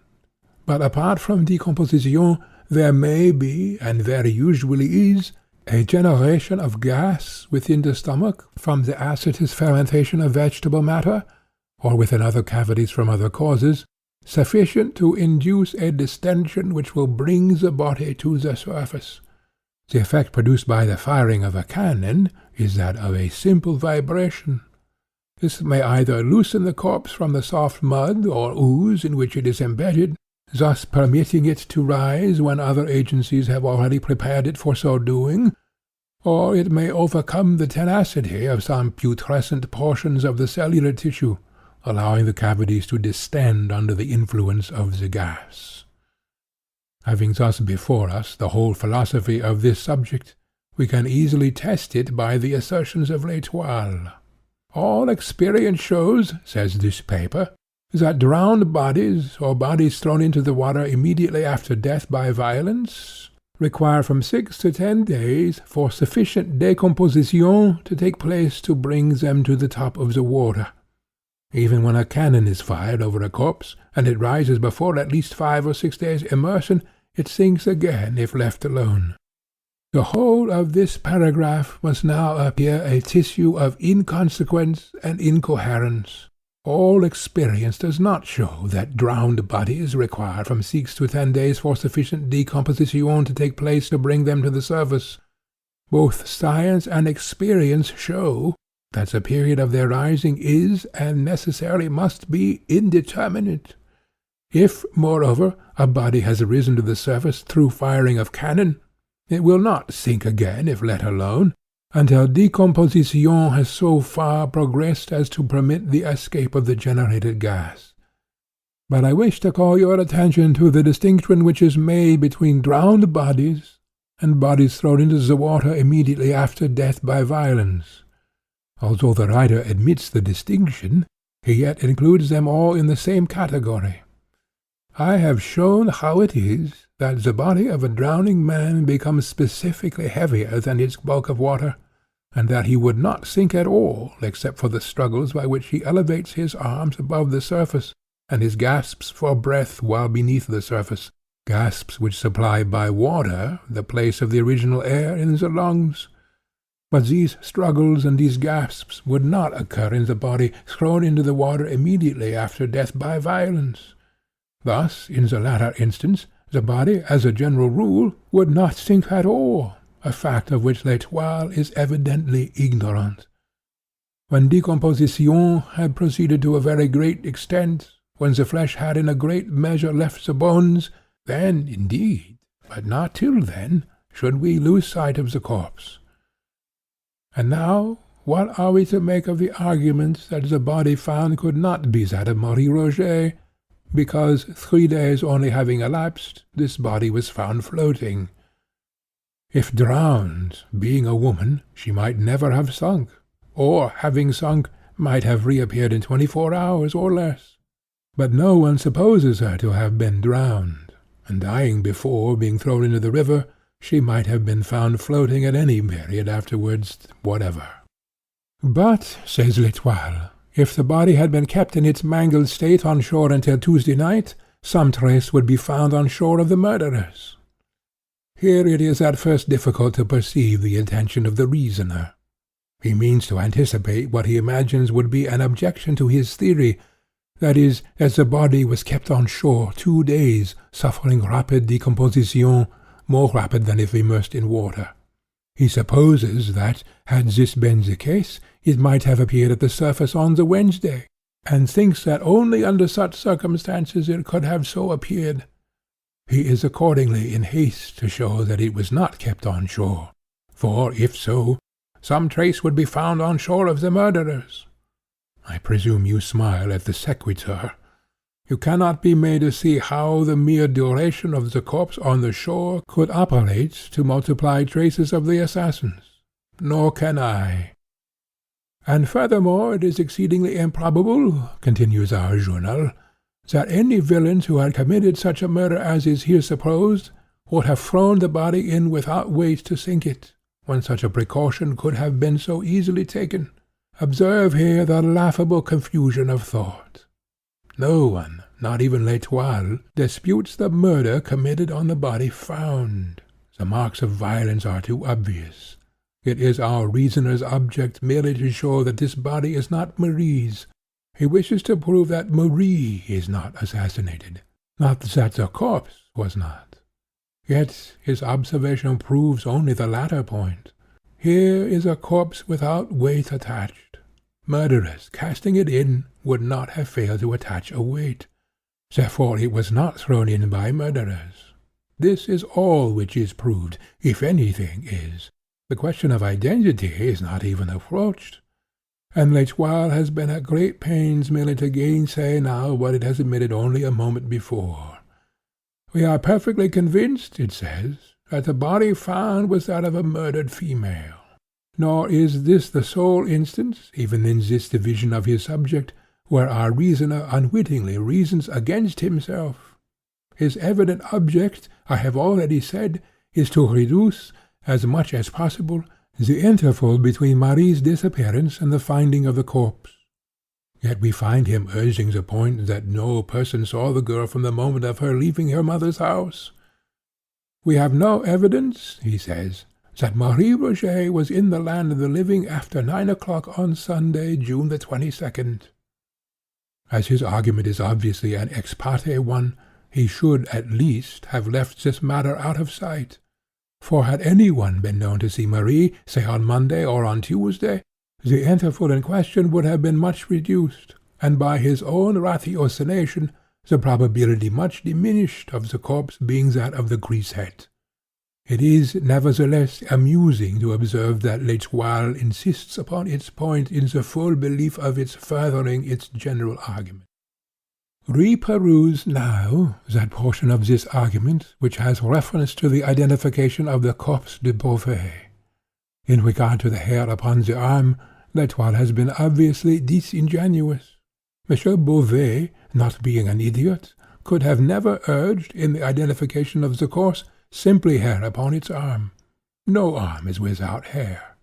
Speaker 1: But apart from decomposition, there may be, and very usually is, a generation of gas within the stomach from the acetous fermentation of vegetable matter, or within other cavities from other causes, sufficient to induce a distension which will bring the body to the surface. The effect produced by the firing of a cannon is that of a simple vibration. This may either loosen the corpse from the soft mud or ooze in which it is embedded, thus permitting it to rise when other agencies have already prepared it for so doing, or it may overcome the tenacity of some putrescent portions of the cellular tissue, allowing the cavities to distend under the influence of the gas. Having thus before us the whole philosophy of this subject, we can easily test it by the assertions of L'Etoile. All experience shows, says this paper, that drowned bodies, or bodies thrown into the water immediately after death by violence, require from 6 to 10 days for sufficient decomposition to take place to bring them to the top of the water, Even when a cannon is fired over a corpse, and it rises before at least 5 or 6 days' immersion, it sinks again if left alone. The whole of this paragraph must now appear a tissue of inconsequence and incoherence. All experience does not show that drowned bodies require from 6 to 10 days for sufficient decomposition to take place to bring them to the surface. Both science and experience show that the period of their rising is, and necessarily must be, indeterminate. If, moreover, a body has risen to the surface through firing of cannon, it will not sink again if let alone, until decomposition has so far progressed as to permit the escape of the generated gas. But I wish to call your attention to the distinction which is made between drowned bodies and bodies thrown into the water immediately after death by violence. Although the writer admits the distinction, he yet includes them all in the same category. I have shown how it is that the body of a drowning man becomes specifically heavier than its bulk of water, and that he would not sink at all except for the struggles by which he elevates his arms above the surface, and his gasps for breath while beneath the surface, gasps which supply by water the place of the original air in the lungs. But these struggles and these gasps would not occur in the body thrown into the water immediately after death by violence. Thus, in the latter instance, the body, as a general rule, would not sink at all, a fact of which L'Etoile is evidently ignorant. When decomposition had proceeded to a very great extent, when the flesh had in a great measure left the bones, then, indeed, but not till then, should we lose sight of the corpse. And now, what are we to make of the argument that the body found could not be that of Marie Rogêt, because 3 days only having elapsed, this body was found floating? If drowned, being a woman, she might never have sunk, or, having sunk, might have reappeared in 24 hours or less. But no one supposes her to have been drowned, and dying before being thrown into the river, she might have been found floating at any period afterwards whatever. But, says L'Etoile, if the body had been kept in its mangled state on shore until Tuesday night, some trace would be found on shore of the murderers. Here it is at first difficult to perceive the intention of the reasoner. He means to anticipate what he imagines would be an objection to his theory, that is, as the body was kept on shore 2 days, suffering rapid decomposition, more rapid than if immersed in water. He supposes that, had this been the case, it might have appeared at the surface on the Wednesday, and thinks that only under such circumstances it could have so appeared. He is accordingly in haste to show that it was not kept on shore, for, if so, some trace would be found on shore of the murderers. I presume you smile at the sequitur. You cannot be made to see how the mere duration of the corpse on the shore could operate to multiply traces of the assassins. Nor can I. And furthermore, it is exceedingly improbable, continues our journal, that any villains who had committed such a murder as is here supposed would have thrown the body in without weight to sink it, when such a precaution could have been so easily taken. Observe here the laughable confusion of thought. No one, not even L'Etoile, disputes the murder committed on the body found. The marks of violence are too obvious. It is our reasoner's object merely to show that this body is not Marie's. He wishes to prove that Marie is not assassinated, not that the corpse was not. Yet his observation proves only the latter point. Here is a corpse without weight attached. Murderers, casting it in, would not have failed to attach a weight. Therefore it was not thrown in by murderers. This is all which is proved, if anything is. The question of identity is not even approached, and L'Etoile has been at great pains merely to gainsay now what it has admitted only a moment before. We are perfectly convinced, it says, that the body found was that of a murdered female. Nor is this the sole instance, even in this division of his subject, where our reasoner unwittingly reasons against himself. His evident object, I have already said, is to reduce, as much as possible, the interval between Marie's disappearance and the finding of the corpse. Yet we find him urging the point that no person saw the girl from the moment of her leaving her mother's house. We have no evidence, he says, that Marie Rogêt was in the land of the living after 9 o'clock on Sunday, June the 22nd. As his argument is obviously an ex parte one, he should at least have left this matter out of sight. For had any one been known to see Marie, say on Monday or on Tuesday, the interval in question would have been much reduced, and by his own ratiocination, the probability much diminished of the corpse being that of the grisette. It is nevertheless amusing to observe that L'Etoile insists upon its point in the full belief of its furthering its general argument. Reperuse now that portion of this argument which has reference to the identification of the corpse de Beauvais. In regard to the hair upon the arm, L'Etoile has been obviously disingenuous. M. Beauvais, not being an idiot, could have never urged, in the identification of the corpse, simply hair upon its arm. No arm is without hair.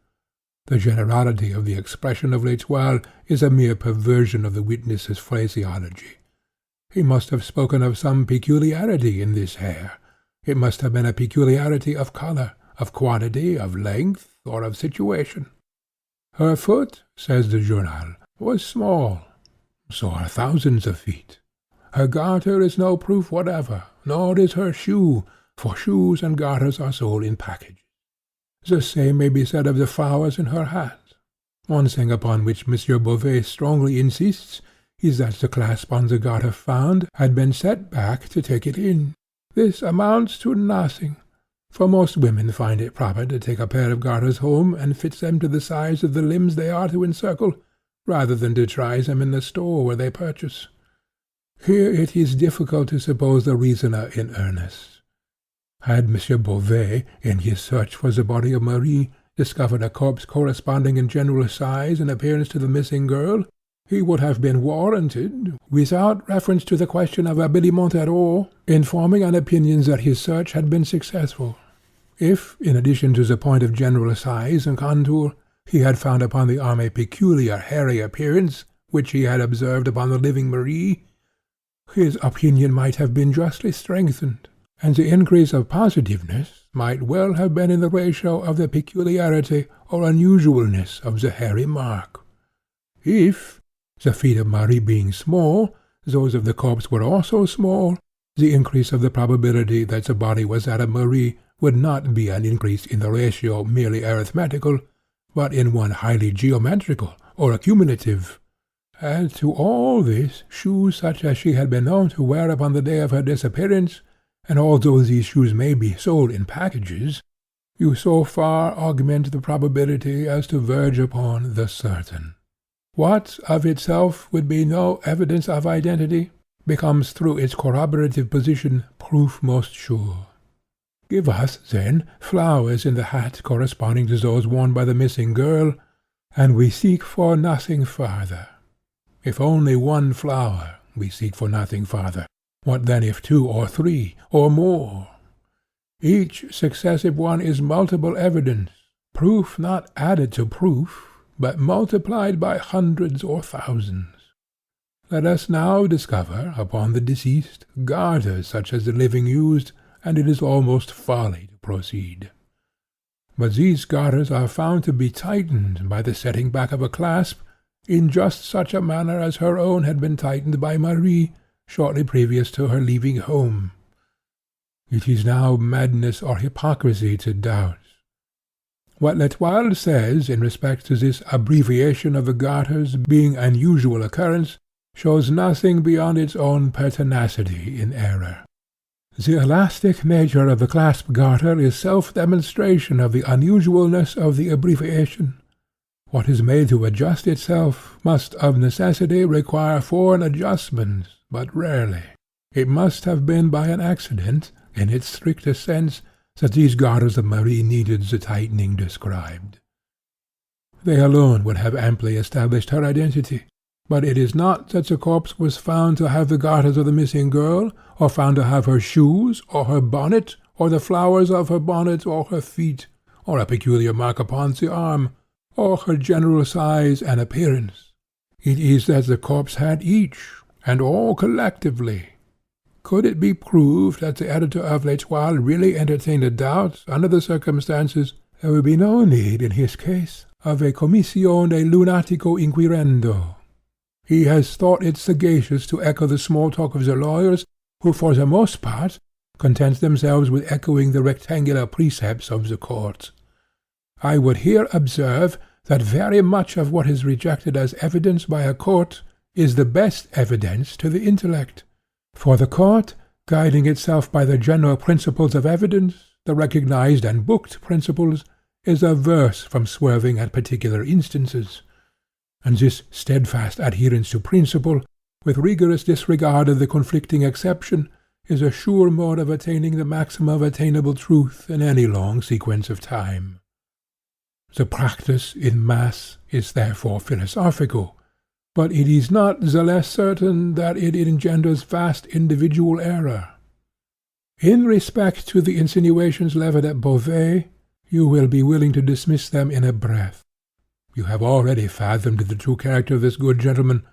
Speaker 1: The generality of the expression of L'Etoile is a mere perversion of the witness's phraseology. He must have spoken of some peculiarity in this hair. It must have been a peculiarity of colour, of quantity, of length, or of situation. Her foot, says the journal, was small. So are thousands of feet. Her garter is no proof whatever, nor is her shoe, for shoes and garters are sold in packages. The same may be said of the flowers in her hat. One thing upon which M. Beauvais strongly insists is that the clasp on the garter found had been set back to take it in. This amounts to nothing, for most women find it proper to take a pair of garters home and fit them to the size of the limbs they are to encircle, rather than to try them in the store where they purchase. Here it is difficult to suppose the reasoner in earnest. Had M. Beauvais, in his search for the body of Marie, discovered a corpse corresponding in general size and appearance to the missing girl, he would have been warranted, without reference to the question of habiliment at all, in forming an opinion that his search had been successful. If, in addition to the point of general size and contour, he had found upon the arm a peculiar hairy appearance, which he had observed upon the living Marie, his opinion might have been justly strengthened, and the increase of positiveness might well have been in the ratio of the peculiarity or unusualness of the hairy mark. If, the feet of Marie being small, those of the corpse were also small, the increase of the probability that the body was that of Marie would not be an increase in the ratio merely arithmetical, but in one highly geometrical or accumulative. Add to all this shoes such as she had been known to wear upon the day of her disappearance, and although these shoes may be sold in packages, you so far augment the probability as to verge upon the certain. What of itself would be no evidence of identity, becomes through its corroborative position proof most sure. Give us, then, flowers in the hat corresponding to those worn by the missing girl, and we seek for nothing farther. If only one flower, we seek for nothing farther. What then if 2 or 3, or more? Each successive one is multiple evidence, proof not added to proof, but multiplied by hundreds or thousands. Let us now discover upon the deceased garters such as the living used, and it is almost folly to proceed. But these garters are found to be tightened by the setting back of a clasp, in just such a manner as her own had been tightened by Marie shortly previous to her leaving home. It is now madness or hypocrisy to doubt. What L'Etoile says in respect to this abbreviation of the garters being an usual occurrence, shows nothing beyond its own pertinacity in error. The elastic nature of the clasp garter is self-demonstration of the unusualness of the abbreviation. What is made to adjust itself must of necessity require foreign adjustments, but rarely. It must have been by an accident, in its strictest sense, that these garters of Marie needed the tightening described. They alone would have amply established her identity, but it is not that the corpse was found to have the garters of the missing girl, or found to have her shoes, or her bonnet, or the flowers of her bonnet, or her feet, or a peculiar mark upon the arm, or her general size and appearance. It is that the corpse had each, and all collectively. Could it be proved that the editor of L'Etoile really entertained a doubt, under the circumstances, there would be no need, in his case, of a commission de lunatico inquirendo. He has thought it sagacious to echo the small talk of the lawyers, who for the most part content themselves with echoing the rectangular precepts of the court. I would here observe that very much of what is rejected as evidence by a court is the best evidence to the intellect. For the court, guiding itself by the general principles of evidence, the recognized and booked principles, is averse from swerving at particular instances, and this steadfast adherence to principle, with rigorous disregard of the conflicting exception, is a sure mode of attaining the maximum of attainable truth in any long sequence of time. The practice in mass is therefore philosophical, but it is not the less certain that it engenders vast individual error. In respect to the insinuations levied at Beauvais, you will be willing to dismiss them in a breath. You have already fathomed the true character of this good gentleman.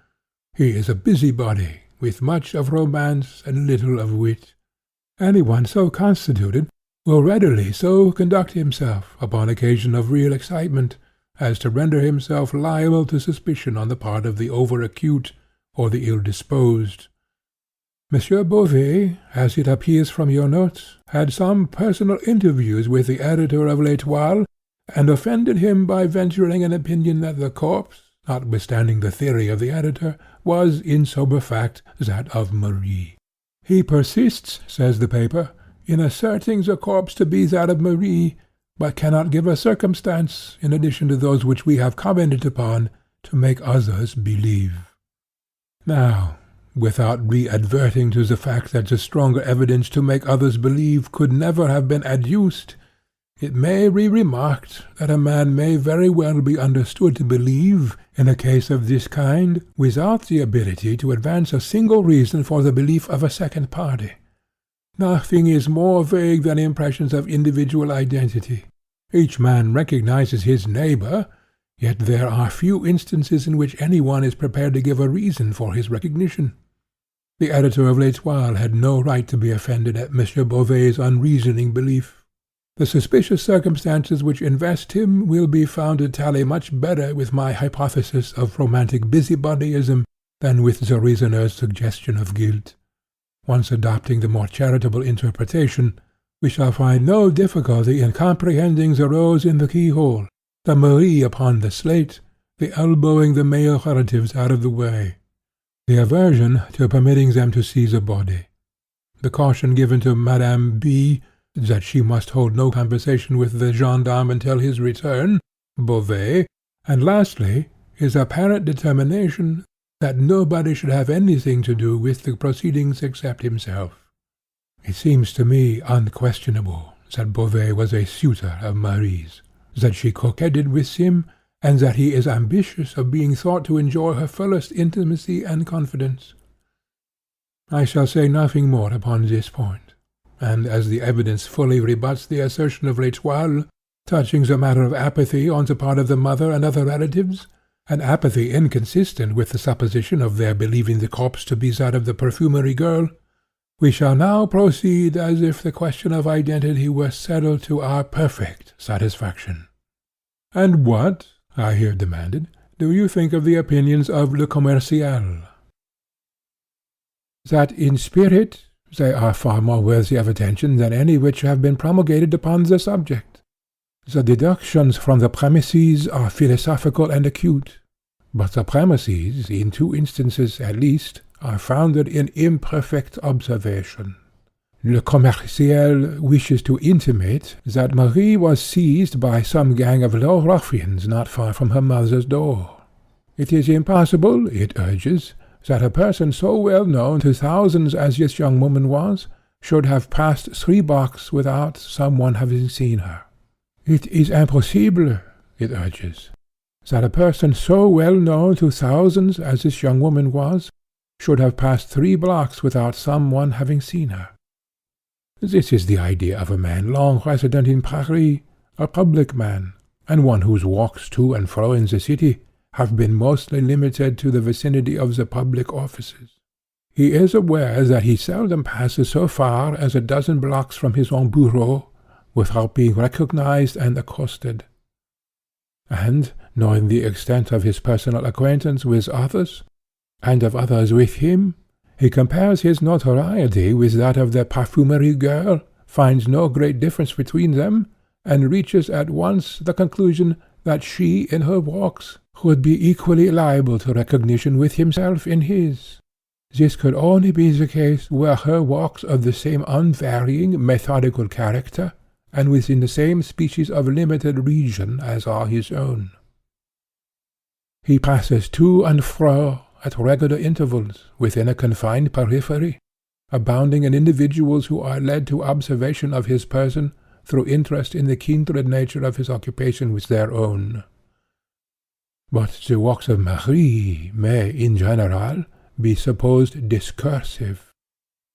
Speaker 1: He is a busybody, with much of romance and little of wit. Any one so constituted will readily so conduct himself, upon occasion of real excitement, as to render himself liable to suspicion on the part of the over-acute or the ill-disposed. Monsieur Beauvais, as it appears from your notes, had some personal interviews with the editor of L'Etoile, and offended him by venturing an opinion that the corpse, notwithstanding the theory of the editor, was in sober fact that of Marie. He persists, says the paper, in asserting the corpse to be that of Marie, but cannot give a circumstance, in addition to those which we have commented upon, to make others believe. Now, without re-adverting to the fact that the stronger evidence to make others believe could never have been adduced, it may be remarked that a man may very well be understood to believe, in a case of this kind, without the ability to advance a single reason for the belief of a second party. Nothing is more vague than impressions of individual identity. Each man recognizes his neighbor, yet there are few instances in which any one is prepared to give a reason for his recognition. The editor of L'Etoile had no right to be offended at Monsieur Beauvais's unreasoning belief. The suspicious circumstances which invest him will be found to tally much better with my hypothesis of romantic busybodyism than with the reasoner's suggestion of guilt. Once adopting the more charitable interpretation, we shall find no difficulty in comprehending the rose in the keyhole, the Marie upon the slate, the elbowing the male relatives out of the way, the aversion to permitting them to see the body, the caution given to Madame B. that she must hold no conversation with the gendarme until his return, Beauvais, and lastly, his apparent determination that nobody should have anything to do with the proceedings except himself. It seems to me unquestionable that Beauvais was a suitor of Marie's, that she coquetted with him, and that he is ambitious of being thought to enjoy her fullest intimacy and confidence. I shall say nothing more upon this point, and as the evidence fully rebuts the assertion of L'Etoile, touching the matter of apathy on the part of the mother and other relatives, an apathy inconsistent with the supposition of their believing the corpse to be that of the perfumery girl, we shall now proceed as if the question of identity were settled to our perfect satisfaction. And what, I here demanded, do you think of the opinions of Le Commerciel? That in spirit they are far more worthy of attention than any which have been promulgated upon the subject. The deductions from the premises are philosophical and acute, but the premises, in 2 instances at least, are founded in imperfect observation. Le Commerciel wishes to intimate that Marie was seized by some gang of low ruffians not far from her mother's door. It is impossible, it urges, that a person so well known to thousands as this young woman was, should have passed 3 blocks without some one having seen her. It is impossible, it urges, that a person so well known to thousands as this young woman was, should have passed 3 blocks without some one having seen her. This is the idea of a man long resident in Paris, a public man, and one whose walks to and fro in the city have been mostly limited to the vicinity of the public offices. He is aware that he seldom passes so far as a dozen blocks from his own bureau without being recognized and accosted. And, knowing the extent of his personal acquaintance with others, and of others with him, he compares his notoriety with that of the perfumery girl, finds no great difference between them, and reaches at once the conclusion that she in her walks would be equally liable to recognition with himself in his. This could only be the case were her walks of the same unvarying methodical character, and within the same species of limited region as are his own. He passes to and fro at regular intervals within a confined periphery, abounding in individuals who are led to observation of his person through interest in the kindred nature of his occupation with their own. But the walks of Marie may, in general, be supposed discursive.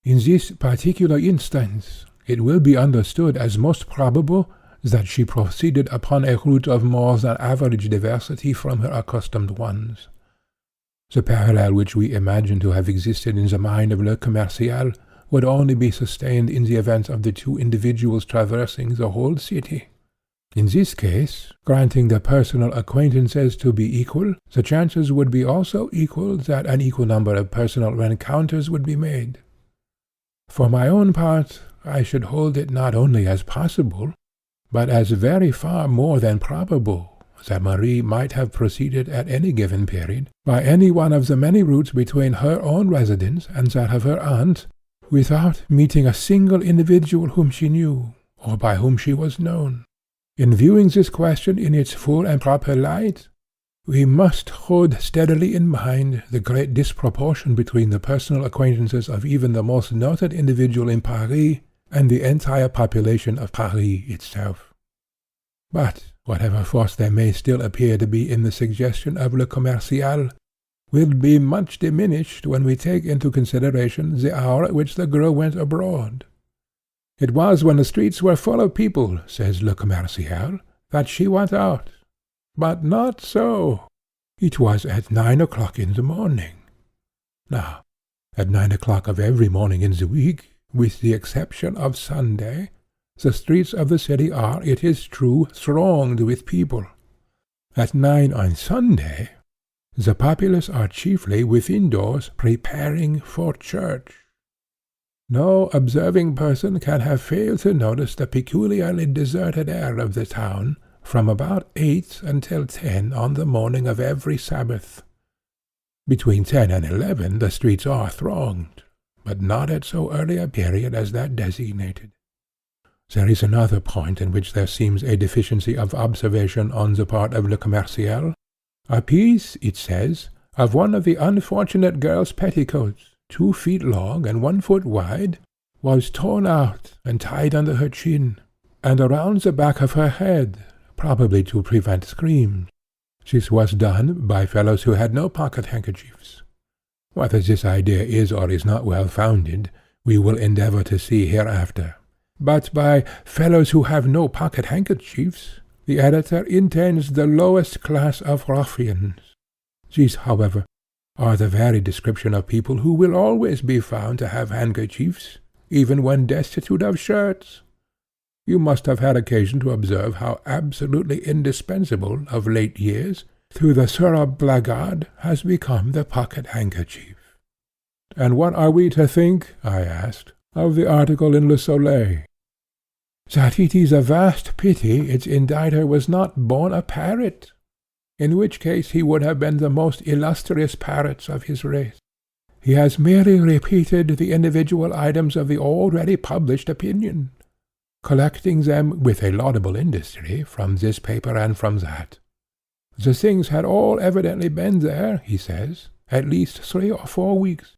Speaker 1: In this particular instance, it will be understood as most probable that she proceeded upon a route of more than average diversity from her accustomed ones. The parallel which we imagine to have existed in the mind of Le Commerciel would only be sustained in the event of the two individuals traversing the whole city. In this case, granting the personal acquaintances to be equal, the chances would be also equal that an equal number of personal rencounters would be made. For my own part, I should hold it not only as possible, but as very far more than probable, that Marie might have proceeded at any given period, by any one of the many routes between her own residence and that of her aunt, without meeting a single individual whom she knew, or by whom she was known. In viewing this question in its full and proper light, we must hold steadily in mind the great disproportion between the personal acquaintances of even the most noted individual in Paris and the entire population of Paris itself. But whatever force there may still appear to be in the suggestion of Le Commerciel, will be much diminished when we take into consideration the hour at which the girl went abroad. It was when the streets were full of people, says Le Commerciel, that she went out. But not so. It was at 9 o'clock in the morning. Now, at 9 o'clock of every morning in the week, with the exception of Sunday, the streets of the city are, it is true, thronged with people. At 9 on Sunday, the populace are chiefly within doors preparing for church. No observing person can have failed to notice the peculiarly deserted air of the town from about 8 until 10 on the morning of every Sabbath. Between 10 and 11 the streets are thronged, but not at so early a period as that designated. There is another point in which there seems a deficiency of observation on the part of Le Commerciel. A piece, it says, of one of the unfortunate girl's petticoats, 2 feet long and 1 foot wide, was torn out and tied under her chin, and around the back of her head, probably to prevent screams. This was done by fellows who had no pocket handkerchiefs. Whether this idea is or is not well founded, we will endeavour to see hereafter. But by fellows who have no pocket handkerchiefs, the editor intends the lowest class of ruffians. These, however, are the very description of people who will always be found to have handkerchiefs, even when destitute of shirts. You must have had occasion to observe how absolutely indispensable, of late years, to the thorough blackguard has become the pocket handkerchief. And what are we to think, I asked, of the article in Le Soleil? That it is a vast pity its inditer was not born a parrot, in which case he would have been the most illustrious parrots of his race. He has merely repeated the individual items of the already published opinion, collecting them with a laudable industry from this paper and from that. The things had all evidently been there, he says, at least 3 or 4 weeks,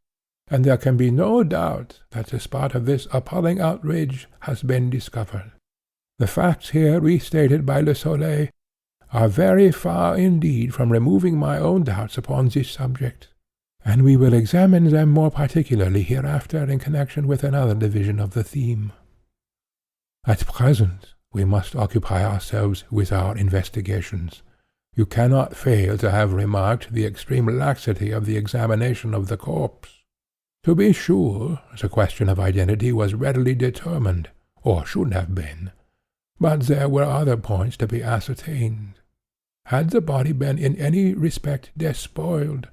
Speaker 1: and there can be no doubt that the spot of this appalling outrage has been discovered. The facts here restated by Le Soleil are very far indeed from removing my own doubts upon this subject, and we will examine them more particularly hereafter in connection with another division of the theme. At present we must occupy ourselves with our investigations, You cannot fail to have remarked the extreme laxity of the examination of the corpse. To be sure, the question of identity was readily determined, or should have been, but there were other points to be ascertained. Had the body been in any respect despoiled?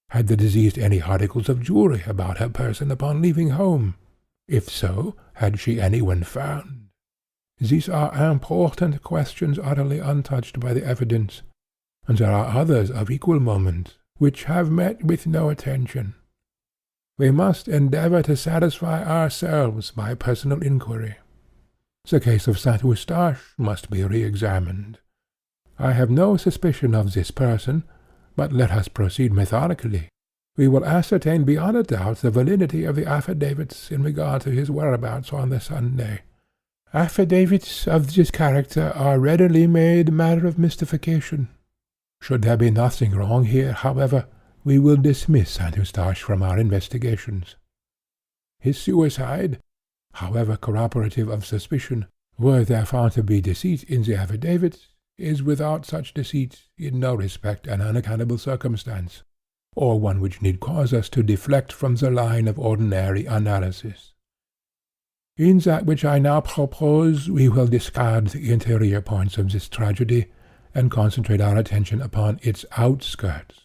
Speaker 1: Had the deceased any articles of jewelry about her person upon leaving home? If so, had she any when found? These are important questions utterly untouched by the evidence, and there are others of equal moment, which have met with no attention. We must endeavour to satisfy ourselves by personal inquiry. The case of St. Eustache must be re-examined. I have no suspicion of this person, but let us proceed methodically. We will ascertain beyond a doubt the validity of the affidavits in regard to his whereabouts on the Sunday. Affidavits of this character are readily made matter of mystification. Should there be nothing wrong here, however, we will dismiss St. Eustache from our investigations. His suicide, however corroborative of suspicion, were there found to be deceit in the affidavits, is without such deceit in no respect an unaccountable circumstance, or one which need cause us to deflect from the line of ordinary analysis. In that which I now propose, we will discard the interior points of this tragedy, and concentrate our attention upon its outskirts.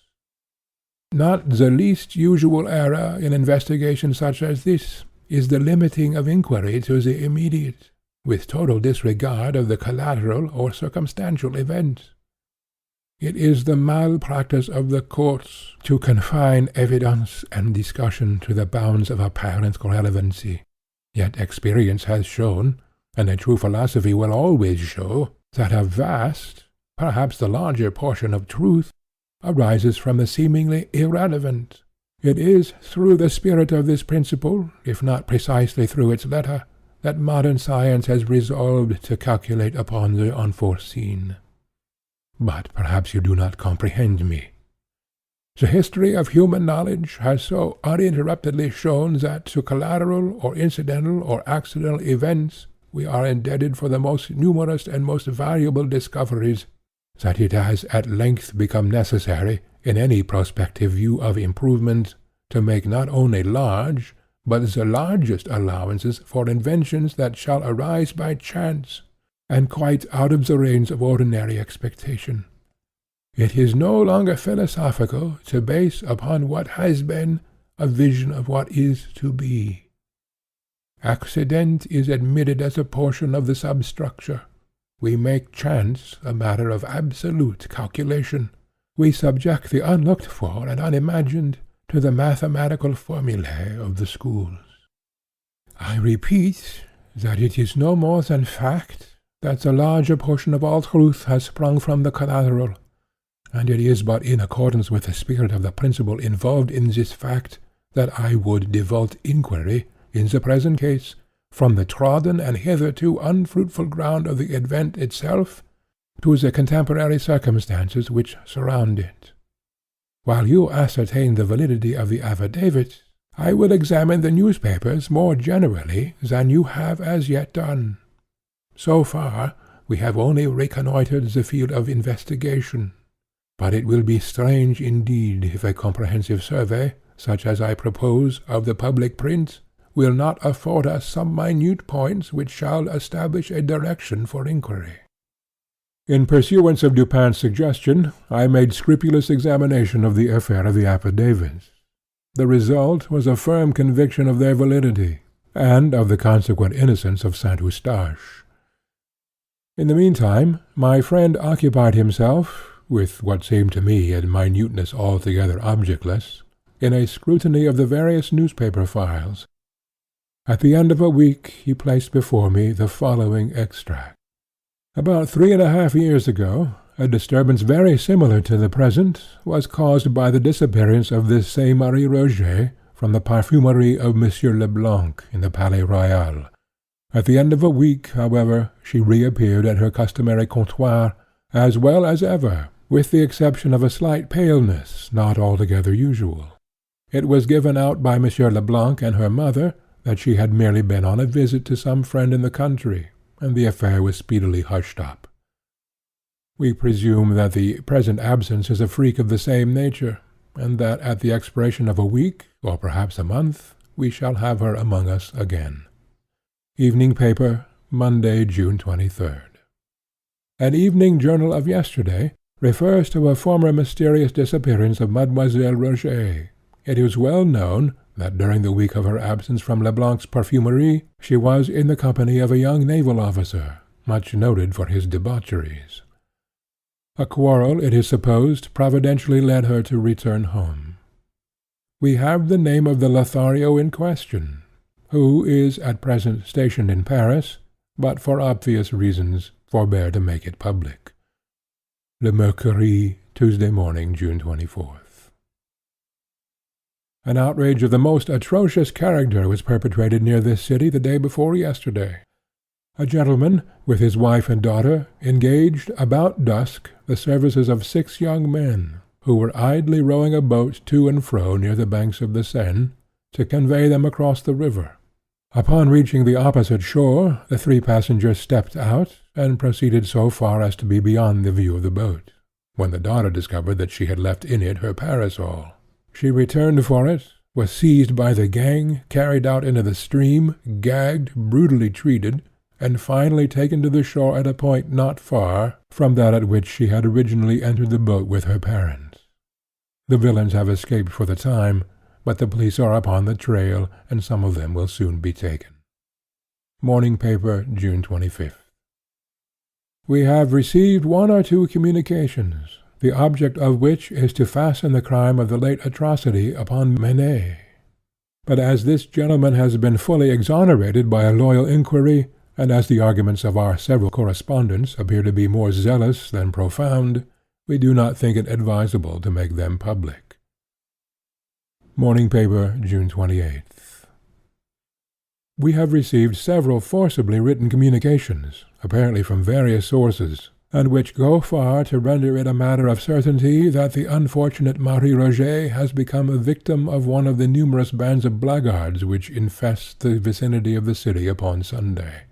Speaker 1: Not the least usual error in investigation such as this is the limiting of inquiry to the immediate, with total disregard of the collateral or circumstantial events. It is the malpractice of the courts to confine evidence and discussion to the bounds of apparent relevancy. Yet experience has shown, and a true philosophy will always show, that a vast, perhaps the larger portion of truth, arises from the seemingly irrelevant. It is through the spirit of this principle, if not precisely through its letter, that modern science has resolved to calculate upon the unforeseen. But perhaps you do not comprehend me. The history of human knowledge has so uninterruptedly shown that to collateral or incidental or accidental events we are indebted for the most numerous and most valuable discoveries, that it has at length become necessary, in any prospective view of improvement, to make not only large, but the largest allowances for inventions that shall arise by chance, and quite out of the range of ordinary expectation. It is no longer philosophical to base upon what has been a vision of what is to be. Accident is admitted as a portion of the substructure. We make chance a matter of absolute calculation. We subject the unlooked for and unimagined to the mathematical formulae of the schools. I repeat that it is no more than fact that the larger portion of all truth has sprung from the collateral, and it is but in accordance with the spirit of the principle involved in this fact that I would devote inquiry, in the present case, from the trodden and hitherto unfruitful ground of the event itself, to the contemporary circumstances which surround it. While you ascertain the validity of the affidavit, I will examine the newspapers more generally than you have as yet done. So far, we have only reconnoitred the field of investigation, but it will be strange indeed if a comprehensive survey, such as I propose, of the public print, will not afford us some minute points which shall establish a direction for inquiry. In pursuance of Dupin's suggestion, I made scrupulous examination of the affair of the affidavits. The result was a firm conviction of their validity, and of the consequent innocence of St. Eustache. In the meantime, my friend occupied himself, with what seemed to me a minuteness altogether objectless, in a scrutiny of the various newspaper files. At the end of a week he placed before me the following extract. About 3½ years ago, a disturbance very similar to the present was caused by the disappearance of this same Marie Rogêt from the parfumerie of Monsieur Leblanc in the Palais Royal. At the end of a week, however, she reappeared at her customary comptoir, as well as ever, with the exception of a slight paleness not altogether usual. It was given out by Monsieur Leblanc and her mother that she had merely been on a visit to some friend in the country, and the affair was speedily hushed up. We presume that the present absence is a freak of the same nature, and that at the expiration of a week, or perhaps a month, we shall have her among us again. Evening paper, Monday, June 23rd. An evening journal of yesterday refers to a former mysterious disappearance of Mademoiselle Rogêt. It is well known that during the week of her absence from Leblanc's perfumery she was in the company of a young naval officer, much noted for his debaucheries. A quarrel, it is supposed, providentially led her to return home. We have the name of the Lothario in question, who is at present stationed in Paris, but for obvious reasons forbear to make it public. Le Mercury, Tuesday morning, June 24th. An outrage of the most atrocious character was perpetrated near this city the day before yesterday. A gentleman, with his wife and daughter, engaged, about dusk, the services of 6 young men, who were idly rowing a boat to and fro near the banks of the Seine, to convey them across the river. Upon reaching the opposite shore, the 3 passengers stepped out, and proceeded so far as to be beyond the view of the boat, when the daughter discovered that she had left in it her parasol. She returned for it, was seized by the gang, carried out into the stream, gagged, brutally treated, and finally taken to the shore at a point not far from that at which she had originally entered the boat with her parents. The villains have escaped for the time, but the police are upon the trail, and some of them will soon be taken. Morning paper, June 25th. We have received 1 or 2 communications, the object of which is to fasten the crime of the late atrocity upon Menet. But as this gentleman has been fully exonerated by a loyal inquiry, and as the arguments of our several correspondents appear to be more zealous than profound, we do not think it advisable to make them public. Morning paper, June 28th. We have received several forcibly written communications, apparently from various sources, and which go far to render it a matter of certainty that the unfortunate Marie Rogêt has become a victim of one of the numerous bands of blackguards which infest the vicinity of the city upon Sunday.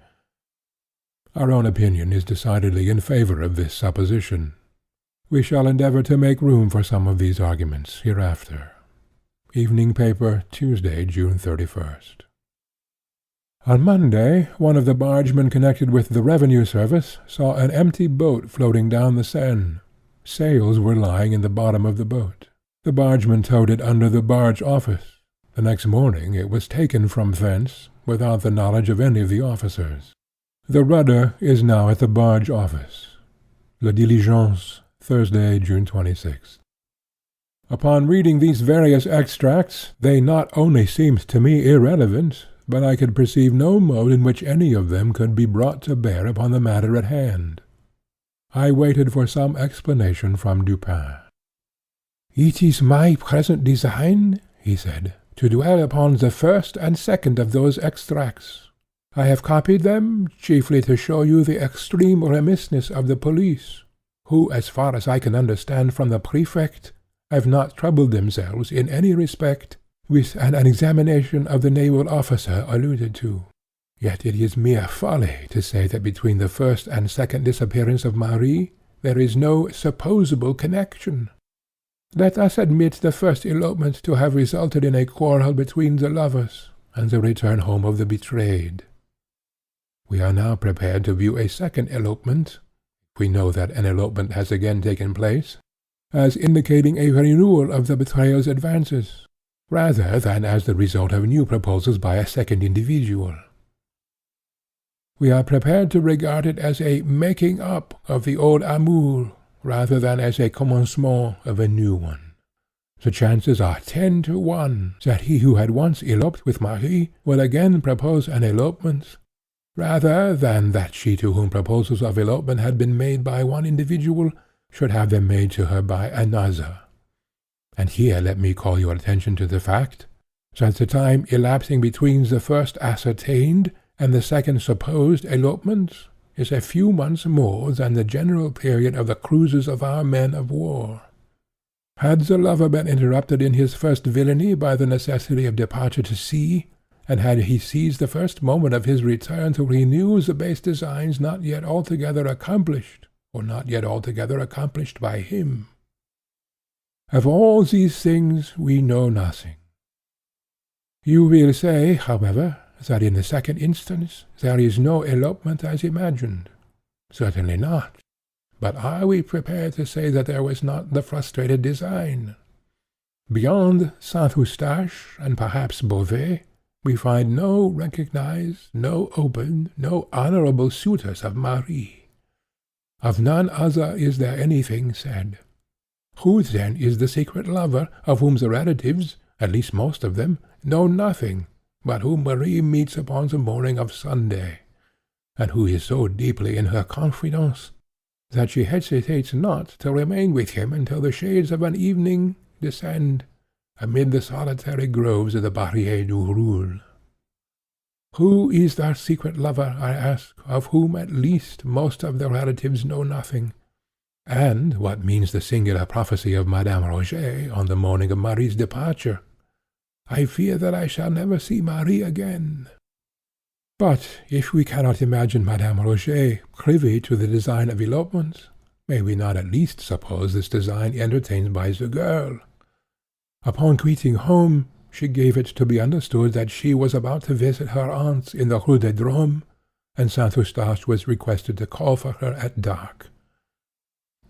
Speaker 1: Our own opinion is decidedly in favor of this supposition. We shall endeavor to make room for some of these arguments hereafter. Evening paper, Tuesday, June 31st. On Monday, one of the bargemen connected with the revenue service saw an empty boat floating down the Seine. Sails were lying in the bottom of the boat. The bargeman towed it under the barge office. The next morning it was taken from thence, without the knowledge of any of the officers. The rudder is now at the barge office. La Diligence, Thursday, June 26th. Upon reading these various extracts, they not only seemed to me irrelevant, but I could perceive no mode in which any of them could be brought to bear upon the matter at hand. I waited for some explanation from Dupin. "It is my present design," he said, "to dwell upon the first and second of those extracts. I have copied them, chiefly to show you the extreme remissness of the police, who, as far as I can understand from the prefect, have not troubled themselves in any respect with an examination of the naval officer alluded to. Yet it is mere folly to say that between the first and second disappearance of Marie there is no supposable connection. Let us admit the first elopement to have resulted in a quarrel between the lovers, and the return home of the betrayed. We are now prepared to view a second elopement, if we know that an elopement has again taken place, as indicating a renewal of the betrayal's advances, rather than as the result of new proposals by a second individual. We are prepared to regard it as a making up of the old amour, rather than as a commencement of a new one. The chances are 10 to 1 that he who had once eloped with Marie will again propose an elopement, rather than that she to whom proposals of elopement had been made by one individual should have them made to her by another. And here let me call your attention to the fact, that the time elapsing between the first ascertained and the second supposed elopement is a few months more than the general period of the cruises of our men of war. Had the lover been interrupted in his first villainy by the necessity of departure to sea, and had he seized the first moment of his return to renew the base designs not yet altogether accomplished, or not yet altogether accomplished by him. Of all these things we know nothing. You will say, however, that in the second instance there is no elopement as imagined. Certainly not. But are we prepared to say that there was not the frustrated design? Beyond Saint-Eustache and perhaps Beauvais, we find no recognized, no open, no honorable suitors of Marie. Of none other is there anything said. Who then is the secret lover of whom the relatives, at least most of them, know nothing, but whom Marie meets upon the morning of Sunday, and who is so deeply in her confidence that she hesitates not to remain with him until the shades of an evening descend amid the solitary groves of the Barrière du Roule? Who is that secret lover, I ask, of whom at least most of the relatives know nothing? And what means the singular prophecy of Madame Rogêt on the morning of Marie's departure? I fear that I shall never see Marie again. But if we cannot imagine Madame Rogêt privy to the design of elopement, may we not at least suppose this design entertained by the girl? Upon quitting home, she gave it to be understood that she was about to visit her aunts in the Rue des Drômes, and Saint-Eustache was requested to call for her at dark.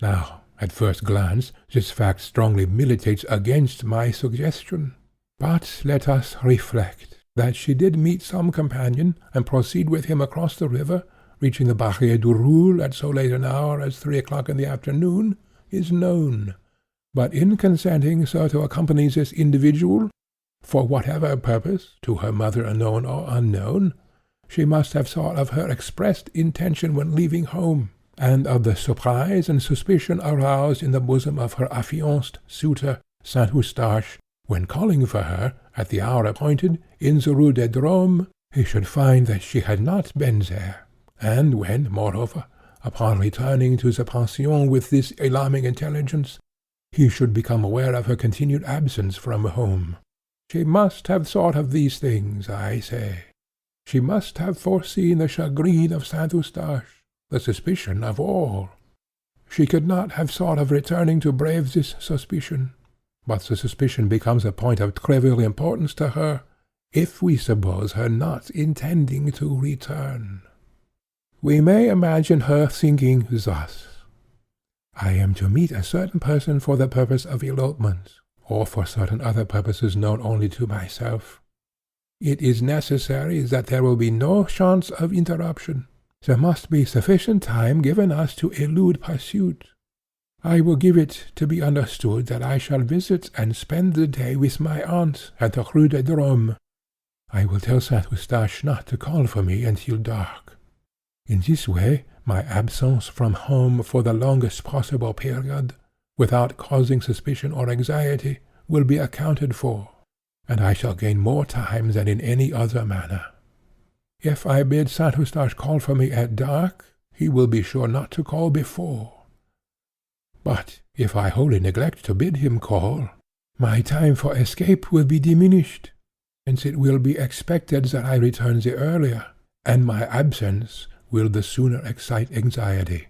Speaker 1: Now, at first glance, this fact strongly militates against my suggestion. But let us reflect that she did meet some companion, and proceed with him across the river, reaching the Barrière du Roule at so late an hour as 3 o'clock in the afternoon, is known. But in consenting so to accompany this individual, for whatever purpose, to her mother known or unknown, she must have thought of her expressed intention when leaving home, and of the surprise and suspicion aroused in the bosom of her affianced suitor, Saint-Eustache, when calling for her, at the hour appointed, in the Rue des Drômes, he should find that she had not been there, and when, moreover, upon returning to the pension with this alarming intelligence, he should become aware of her continued absence from home. She must have thought of these things, I say. She must have foreseen the chagrin of Saint-Eustache, the suspicion of all. She could not have thought of returning to brave this suspicion, but the suspicion becomes a point of trivial importance to her, if we suppose her not intending to return. We may imagine her thinking thus: I am to meet a certain person for the purpose of elopement, or for certain other purposes known only to myself. It is necessary that there will be no chance of interruption. There must be sufficient time given us to elude pursuit. I will give it to be understood that I shall visit and spend the day with my aunt at the Rue des Drômes. I will tell Saint-Eustache not to call for me until dark. In this way, my absence from home for the longest possible period, without causing suspicion or anxiety, will be accounted for, and I shall gain more time than in any other manner. If I bid Saint-Eustache call for me at dark, he will be sure not to call before. But if I wholly neglect to bid him call, my time for escape will be diminished, since it will be expected that I return the earlier, and my absence will the sooner excite anxiety.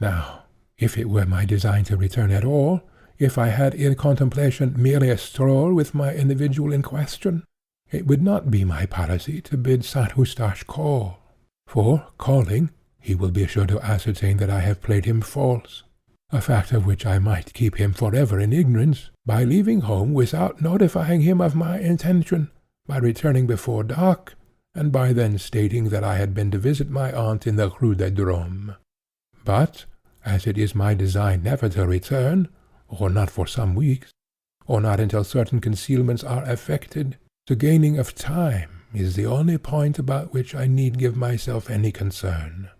Speaker 1: Now, if it were my design to return at all, if I had in contemplation merely a stroll with my individual in question, it would not be my policy to bid Saint-Eustache call, for, calling, he will be sure to ascertain that I have played him false, a fact of which I might keep him forever in ignorance, by leaving home without notifying him of my intention, by returning before dark, and by then stating that I had been to visit my aunt in the Rue des Drômes. But, as it is my design never to return, or not for some weeks, or not until certain concealments are effected, the gaining of time is the only point about which I need give myself any concern.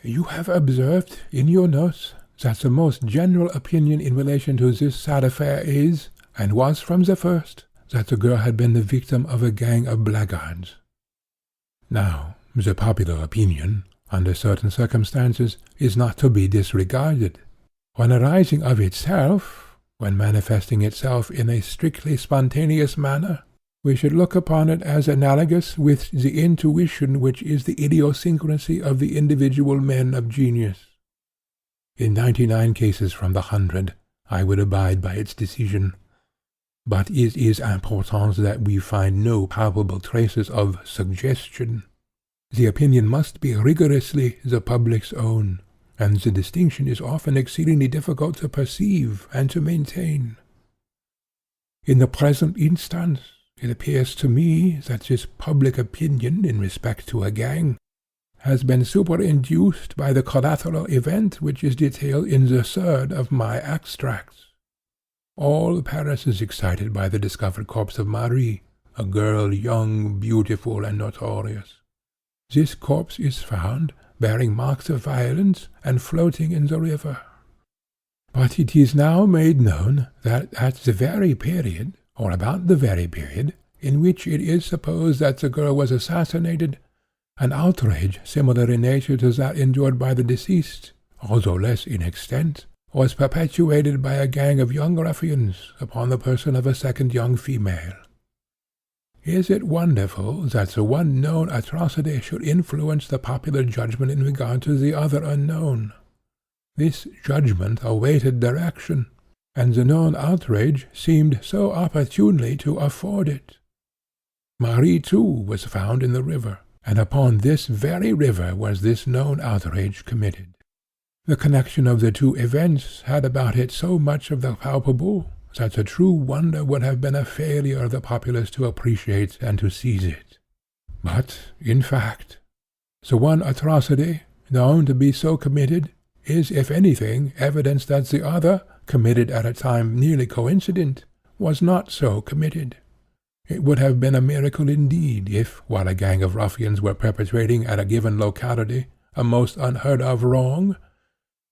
Speaker 1: You have observed, in your notes, that the most general opinion in relation to this sad affair is, and was from the first, that the girl had been the victim of a gang of blackguards. Now, the popular opinion, under certain circumstances, is not to be disregarded. When arising of itself, when manifesting itself in a strictly spontaneous manner, we should look upon it as analogous with the intuition which is the idiosyncrasy of the individual men of genius, In 99 cases from the 100, I would abide by its decision. But it is important that we find no palpable traces of suggestion. The opinion must be rigorously the public's own, and the distinction is often exceedingly difficult to perceive and to maintain. In the present instance, it appears to me that this public opinion in respect to a gang has been superinduced by the collateral event which is detailed in the third of my extracts. All Paris is excited by the discovered corpse of Marie, a girl young, beautiful, and notorious. This corpse is found, bearing marks of violence, and floating in the river. But it is now made known that at the very period, or about the very period, in which it is supposed that the girl was assassinated, an outrage similar in nature to that endured by the deceased, although less in extent, was perpetuated by a gang of young ruffians upon the person of a second young female. Is it wonderful that the one known atrocity should influence the popular judgment in regard to the other unknown? This judgment awaited direction, and the known outrage seemed so opportunely to afford it. Marie, too, was found in the river, and upon this very river was this known outrage committed. The connection of the two events had about it so much of the palpable, that the true wonder would have been a failure of the populace to appreciate and to seize it. But, in fact, the one atrocity, known to be so committed, is, if anything, evidence that the other, committed at a time nearly coincident, was not so committed. It would have been a miracle indeed, if, while a gang of ruffians were perpetrating at a given locality a most unheard of wrong,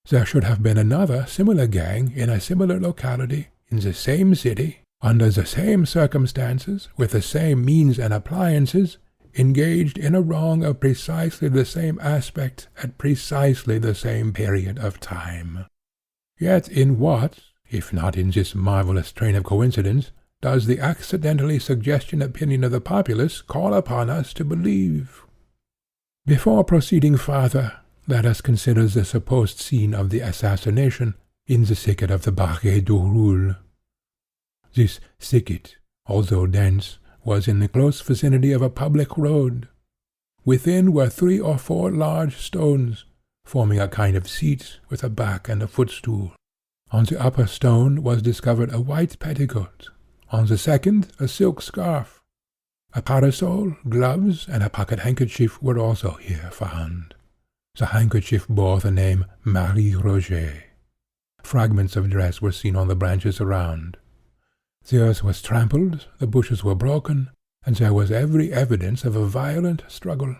Speaker 1: there should have been another similar gang in a similar locality, in the same city, under the same circumstances, with the same means and appliances, engaged in a wrong of precisely the same aspect at precisely the same period of time. Yet in what, if not in this marvellous train of coincidence, does the accidentally suggestion opinion of the populace call upon us to believe? Before proceeding farther, let us consider the supposed scene of the assassination in the thicket of the Barrière du Roule. This thicket, although dense, was in the close vicinity of a public road. Within were 3 or 4 large stones, forming a kind of seat with a back and a footstool. On the upper stone was discovered a white petticoat, on the second a silk scarf. A parasol, gloves, and a pocket handkerchief were also here found. The handkerchief bore the name Marie Rogêt. Fragments of dress were seen on the branches around. The earth was trampled, the bushes were broken, and there was every evidence of a violent struggle.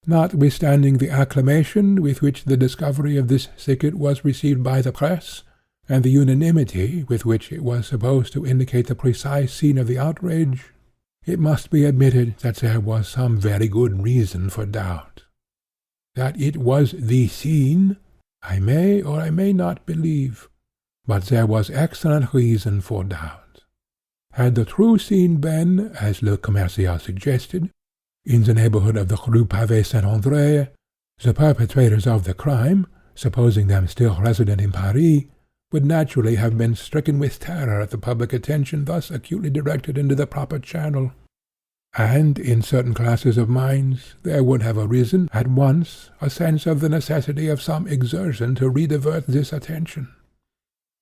Speaker 1: Notwithstanding the acclamation with which the discovery of this thicket was received by the press, and the unanimity with which it was supposed to indicate the precise scene of the outrage, it must be admitted that there was some very good reason for doubt. That it was the scene, I may or I may not believe, but there was excellent reason for doubt. Had the true scene been, as Le Commercial suggested, in the neighborhood of the Rue Pavée Saint-André, the perpetrators of the crime, supposing them still resident in Paris, would naturally have been stricken with terror at the public attention thus acutely directed into the proper channel, and in certain classes of minds there would have arisen at once a sense of the necessity of some exertion to redivert this attention.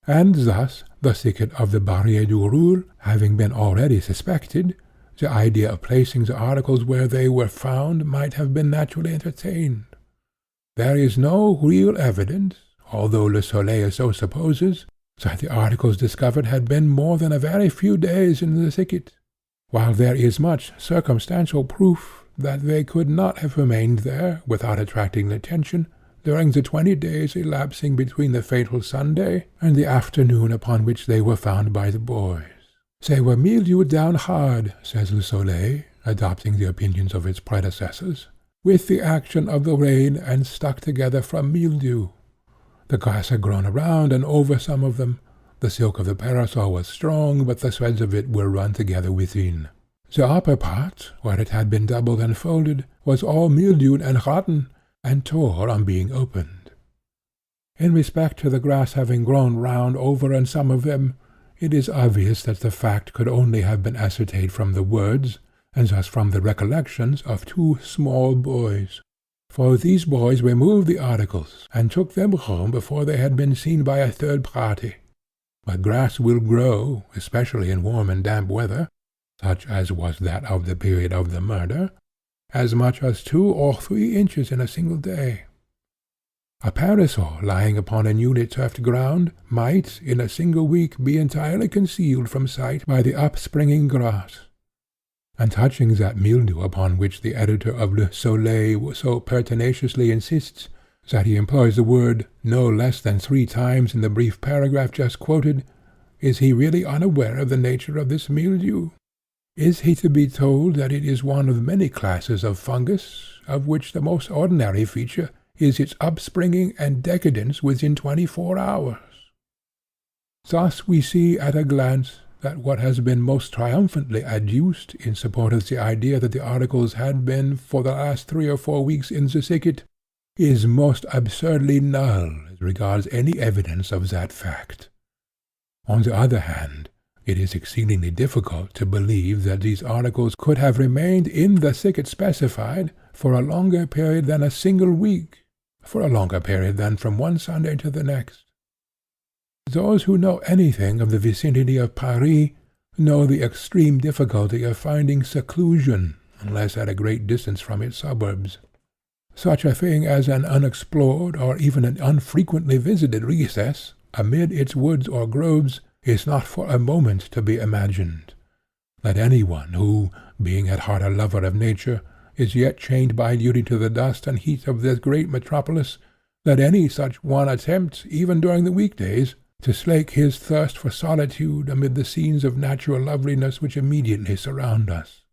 Speaker 1: And thus, the thicket of the Barrière du Roule having been already suspected, the idea of placing the articles where they were found might have been naturally entertained. There is no real evidence, although Le Soleil so supposes, that the articles discovered had been more than a very few days in the thicket, while there is much circumstantial proof that they could not have remained there, without attracting attention, during the 20 days elapsing between the fatal Sunday and the afternoon upon which they were found by the boys. They were mildewed down hard, says Le Soleil, adopting the opinions of its predecessors, with the action of the rain, and stuck together from mildew. The grass had grown around and over some of them. The silk of the parasol was strong, but the threads of it were run together within. The upper part, where it had been doubled and folded, was all mildewed and rotten, and tore on being opened. In respect to the grass having grown round over in some of them, it is obvious that the fact could only have been ascertained from the words, and thus from the recollections of two small boys. For these boys removed the articles, and took them home before they had been seen by a third party. But grass will grow, especially in warm and damp weather, such as was that of the period of the murder, as much as 2 or 3 inches in a single day. A parasol lying upon a newly turfed ground might, in a single week, be entirely concealed from sight by the upspringing grass. And touching that mildew upon which the editor of Le Soleil so pertinaciously insists, that he employs the word no less than 3 times in the brief paragraph just quoted, is he really unaware of the nature of this mildew? Is he to be told that it is one of many classes of fungus, of which the most ordinary feature is its upspringing and decadence within 24 hours? Thus we see at a glance that what has been most triumphantly adduced in support of the idea that the articles had been for the last 3 or 4 weeks in the thicket, is most absurdly null as regards any evidence of that fact. On the other hand, it is exceedingly difficult to believe that these articles could have remained in the thicket specified for a longer period than a single week, for a longer period than from one Sunday to the next. Those who know anything of the vicinity of Paris know the extreme difficulty of finding seclusion unless at a great distance from its suburbs. Such a thing as an unexplored or even an unfrequently visited recess amid its woods or groves is not for a moment to be imagined. Let any one who, being at heart a lover of nature, is yet chained by duty to the dust and heat of this great metropolis, let any such one attempt, even during the weekdays, to slake his thirst for solitude amid the scenes of natural loveliness which immediately surround us.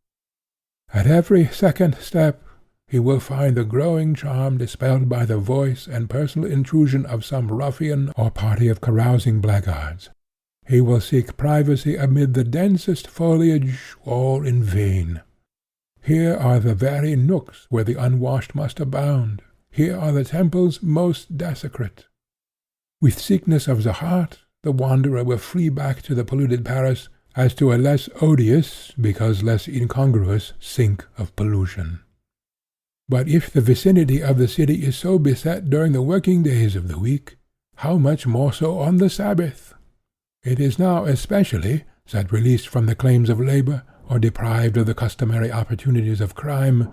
Speaker 1: At every second step he will find the growing charm dispelled by the voice and personal intrusion of some ruffian or party of carousing blackguards. He will seek privacy amid the densest foliage, all in vain. Here are the very nooks where the unwashed must abound. Here are the temples most desecrate. With sickness of the heart, the wanderer will flee back to the polluted Paris, as to a less odious, because less incongruous, sink of pollution. But if the vicinity of the city is so beset during the working days of the week, how much more so on the Sabbath? It is now especially that, released from the claims of labor, or deprived of the customary opportunities of crime,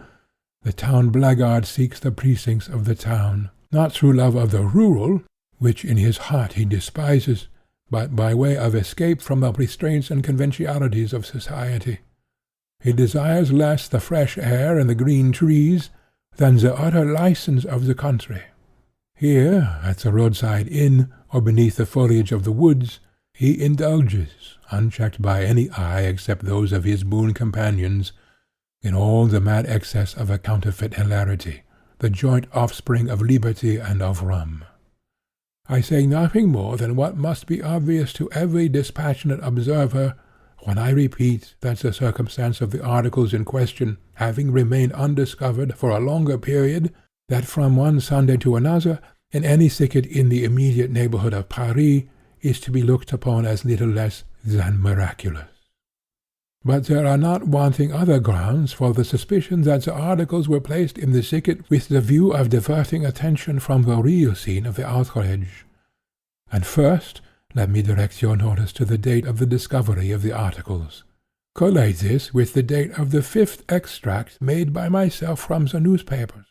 Speaker 1: the town blackguard seeks the precincts of the town, not through love of the rural, which in his heart he despises, but by way of escape from the restraints and conventionalities of society. He desires less the fresh air and the green trees than the utter license of the country. Here, at the roadside inn, or beneath the foliage of the woods, he indulges, unchecked by any eye except those of his boon companions, in all the mad excess of a counterfeit hilarity, the joint offspring of liberty and of rum. I say nothing more than what must be obvious to every dispassionate observer, when I repeat that the circumstance of the articles in question having remained undiscovered for a longer period, that from one Sunday to another, in any thicket in the immediate neighborhood of Paris, is to be looked upon as little less than miraculous. But there are not wanting other grounds for the suspicion that the articles were placed in the thicket with the view of diverting attention from the real scene of the outrage. And first, let me direct your notice to the date of the discovery of the articles. Collate this with the date of the 5th extract made by myself from the newspapers.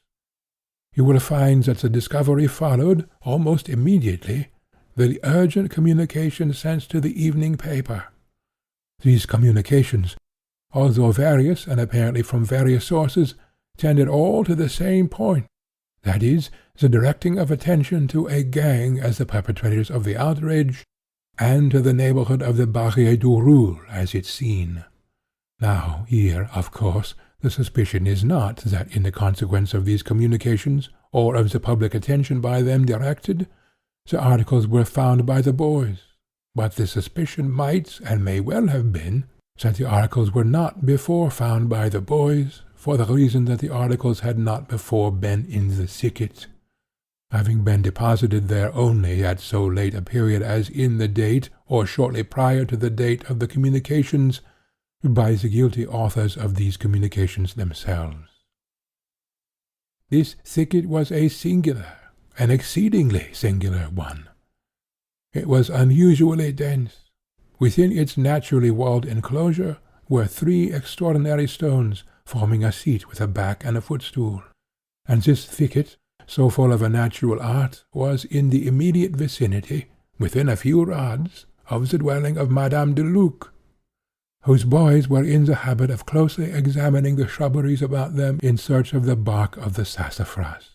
Speaker 1: You will find that the discovery followed, almost immediately, the urgent communication sent to the evening paper. These communications, although various and apparently from various sources, tended all to the same point, that is, the directing of attention to a gang as the perpetrators of the outrage, and to the neighborhood of the Barrière du Roule as its scene. Now, here, of course, the suspicion is not that in the consequence of these communications, or of the public attention by them directed, the articles were found by the boys, but the suspicion might and may well have been that the articles were not before found by the boys, for the reason that the articles had not before been in the thicket. having been deposited there only at so late a period as in the date, or shortly prior to the date of the communications, by the guilty authors of these communications themselves. This thicket was a singular, an exceedingly singular one. It was unusually dense. Within its naturally walled enclosure were 3 extraordinary stones, forming a seat with a back and a footstool, and this thicket, so full of a natural art, was in the immediate vicinity, within a few rods, of the dwelling of Madame Deluc, whose boys were in the habit of closely examining the shrubberies about them in search of the bark of the sassafras.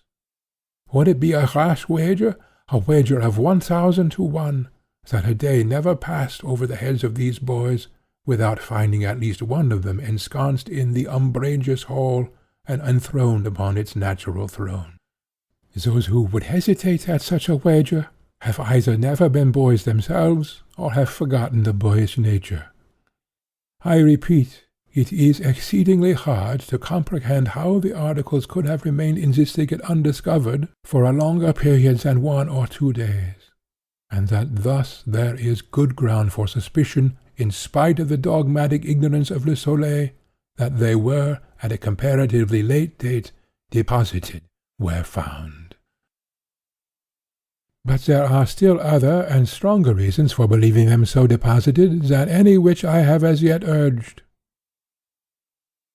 Speaker 1: Would it be a rash wager, a wager of 1,000 to 1, that a day never passed over the heads of these boys without finding at least one of them ensconced in the umbrageous hall and enthroned upon its natural throne? Those who would hesitate at such a wager have either never been boys themselves, or have forgotten the boyish nature. I repeat, it is exceedingly hard to comprehend how the articles could have remained in this thicket undiscovered for a longer period than 1 or 2 days, and that thus there is good ground for suspicion, in spite of the dogmatic ignorance of Le Soleil, that they were, at a comparatively late date, deposited where found. But there are still other and stronger reasons for believing them so deposited than any which I have as yet urged.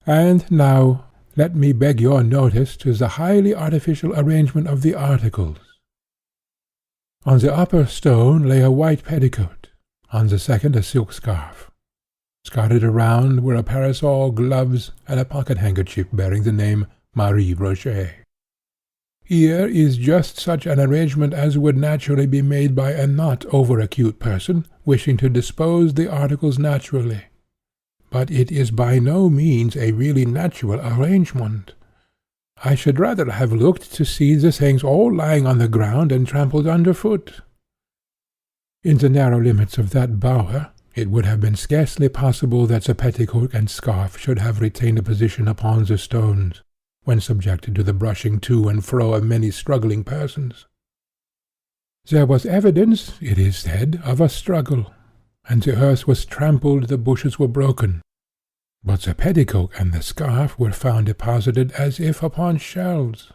Speaker 1: And now let me beg your notice to the highly artificial arrangement of the articles. On the upper stone lay a white petticoat, on the second a silk scarf. Scattered around were a parasol, gloves, and a pocket-handkerchief bearing the name Marie Rogêt. Here is just such an arrangement as would naturally be made by a not over-acute person wishing to dispose the articles naturally. But it is by no means a really natural arrangement. I should rather have looked to see the things all lying on the ground and trampled underfoot. In the narrow limits of that bower, it would have been scarcely possible that the petticoat and scarf should have retained a position upon the stones, when subjected to the brushing to and fro of many struggling persons. There was evidence, it is said, of a struggle, and the earth was trampled, the bushes were broken, but the petticoat and the scarf were found deposited as if upon shelves.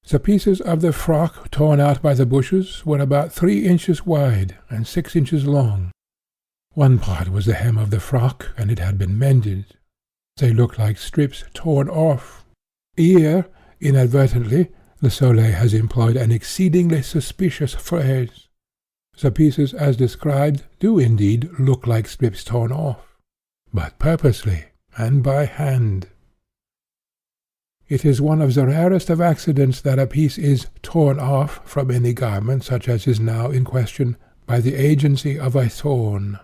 Speaker 1: The pieces of the frock torn out by the bushes were about 3 inches wide and 6 inches long. One part was the hem of the frock, and it had been mended. They looked like strips torn off. Here, inadvertently, Le Soleil has employed an exceedingly suspicious phrase. The pieces as described do indeed look like strips torn off, but purposely and by hand. It is one of the rarest of accidents that a piece is torn off from any garment such as is now in question by the agency of a thorn.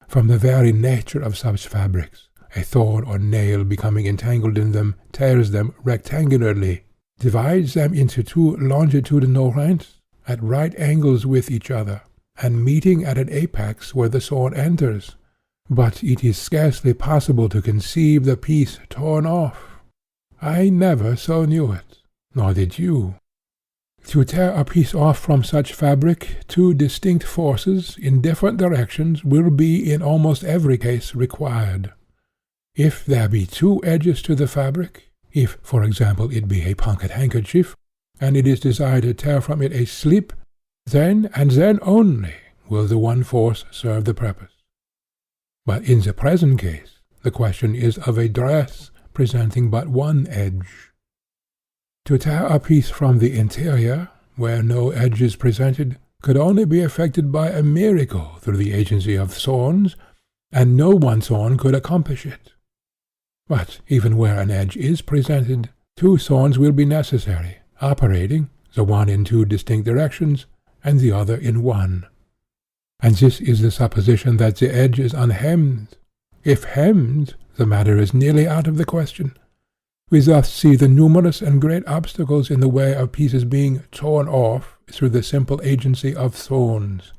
Speaker 1: From the very nature of such fabrics, a thorn or nail becoming entangled in them tears them rectangularly, divides them into 2 longitudinal rents at right angles with each other, and meeting at an apex where the thorn enters, but it is scarcely possible to conceive the piece torn off. I never so knew it, nor did you. To tear a piece off from such fabric, 2 distinct forces in different directions will be in almost every case required. If there be 2 edges to the fabric, if, for example, it be a pocket-handkerchief, and it is desired to tear from it a slip, then and then only will the one force serve the purpose. But in the present case, the question is of a dress presenting but one edge. To tear a piece from the interior, where no edge is presented, could only be effected by a miracle through the agency of thorns, and no one thorn could accomplish it. But even where an edge is presented, 2 thorns will be necessary, operating, the one in 2 distinct directions, and the other in one. And this is the supposition that the edge is unhemmed. If hemmed, the matter is nearly out of the question. We thus see the numerous and great obstacles in the way of pieces being torn off through the simple agency of thorns.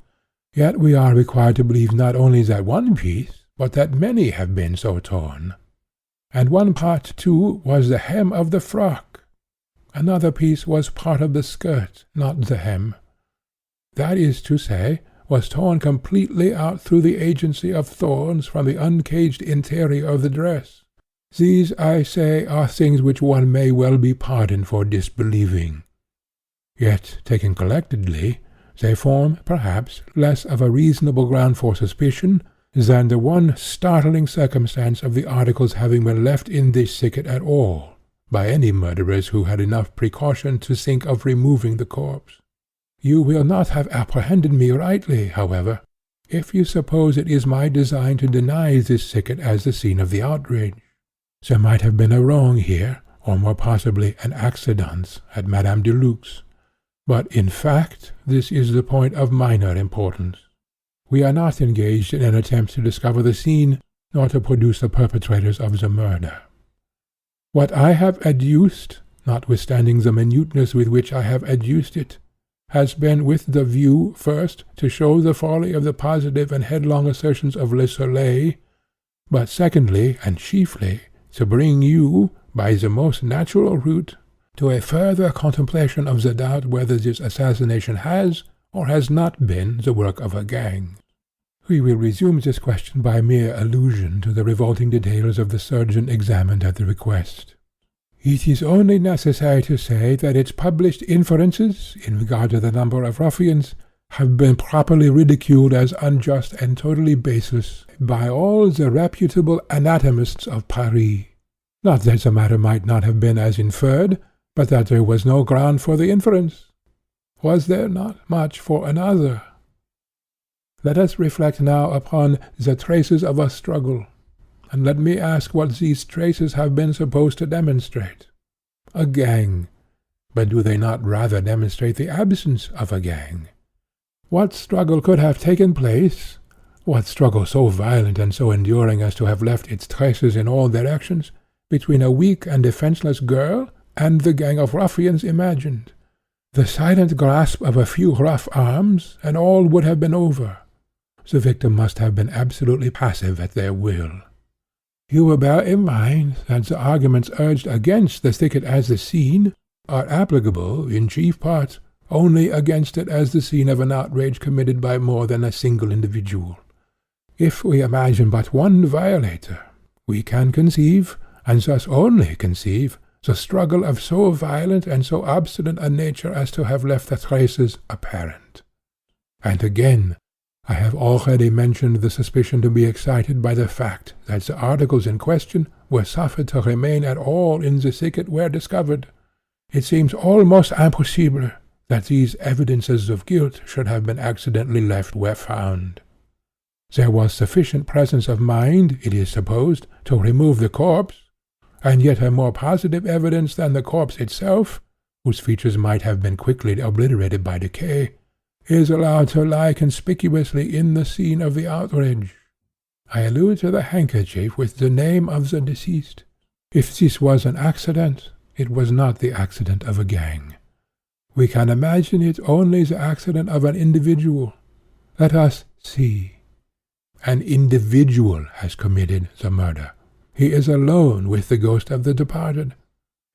Speaker 1: Yet we are required to believe not only that one piece, but that many have been so torn. And one part, too, was the hem of the frock. Another piece was part of the skirt, not the hem. That is to say, was torn completely out through the agency of thorns from the uncaged interior of the dress. These, I say, are things which one may well be pardoned for disbelieving. Yet, taken collectedly, they form, perhaps, less of a reasonable ground for suspicion than the one startling circumstance of the articles having been left in this thicket at all, by any murderers who had enough precaution to think of removing the corpse. You will not have apprehended me rightly, however, if you suppose it is my design to deny this thicket as the scene of the outrage. There might have been a wrong here, or more possibly an accident at Madame Deluc's, but in fact this is the point of minor importance. We are not engaged in an attempt to discover the scene, nor to produce the perpetrators of the murder. What I have adduced, notwithstanding the minuteness with which I have adduced it, has been with the view, first, to show the folly of the positive and headlong assertions of Le Soleil, but secondly, and chiefly, to bring you, by the most natural route, to a further contemplation of the doubt whether this assassination has, or has not been, the work of a gang. We will resume this question by mere allusion to the revolting details of the surgeon examined at the request. It is only necessary to say that its published inferences, in regard to the number of ruffians, have been properly ridiculed as unjust and totally baseless by all the reputable anatomists of Paris. Not that the matter might not have been as inferred, but that there was no ground for the inference. Was there not much for another? Let us reflect now upon the traces of a struggle, and let me ask what these traces have been supposed to demonstrate. A gang. But do they not rather demonstrate the absence of a gang? What struggle could have taken place? What struggle so violent and so enduring as to have left its traces in all directions, between a weak and defenceless girl and the gang of ruffians imagined? The silent grasp of a few rough arms, and all would have been over. The victim must have been absolutely passive at their will. You will bear in mind that the arguments urged against the thicket as the scene are applicable, in chief part, only against it as the scene of an outrage committed by more than a single individual. If we imagine but one violator, we can conceive, and thus only conceive, the struggle of so violent and so obstinate a nature as to have left the traces apparent. And again, I have already mentioned the suspicion to be excited by the fact that the articles in question were suffered to remain at all in the thicket where discovered. It seems almost impossible that these evidences of guilt should have been accidentally left where found. There was sufficient presence of mind, it is supposed, to remove the corpse, and yet a more positive evidence than the corpse itself, whose features might have been quickly obliterated by decay, is allowed to lie conspicuously in the scene of the outrage. I allude to the handkerchief with the name of the deceased. If this was an accident, it was not the accident of a gang. We can imagine it only the accident of an individual. Let us see. An individual has committed the murder. He is alone with the ghost of the departed.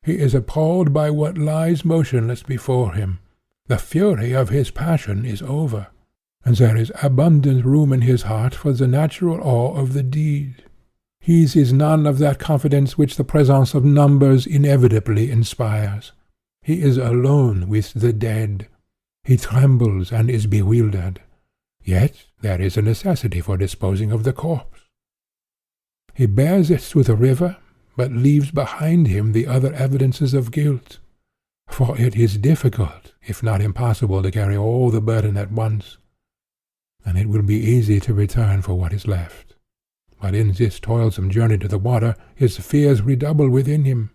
Speaker 1: He is appalled by what lies motionless before him. The fury of his passion is over, and there is abundant room in his heart for the natural awe of the deed. His is none of that confidence which the presence of numbers inevitably inspires. He is alone with the dead. He trembles and is bewildered. Yet there is a necessity for disposing of the corpse. He bears it to the river, but leaves behind him the other evidences of guilt. For it is difficult, if not impossible, to carry all the burden at once, and it will be easy to return for what is left. But in this toilsome journey to the water, his fears redouble within him.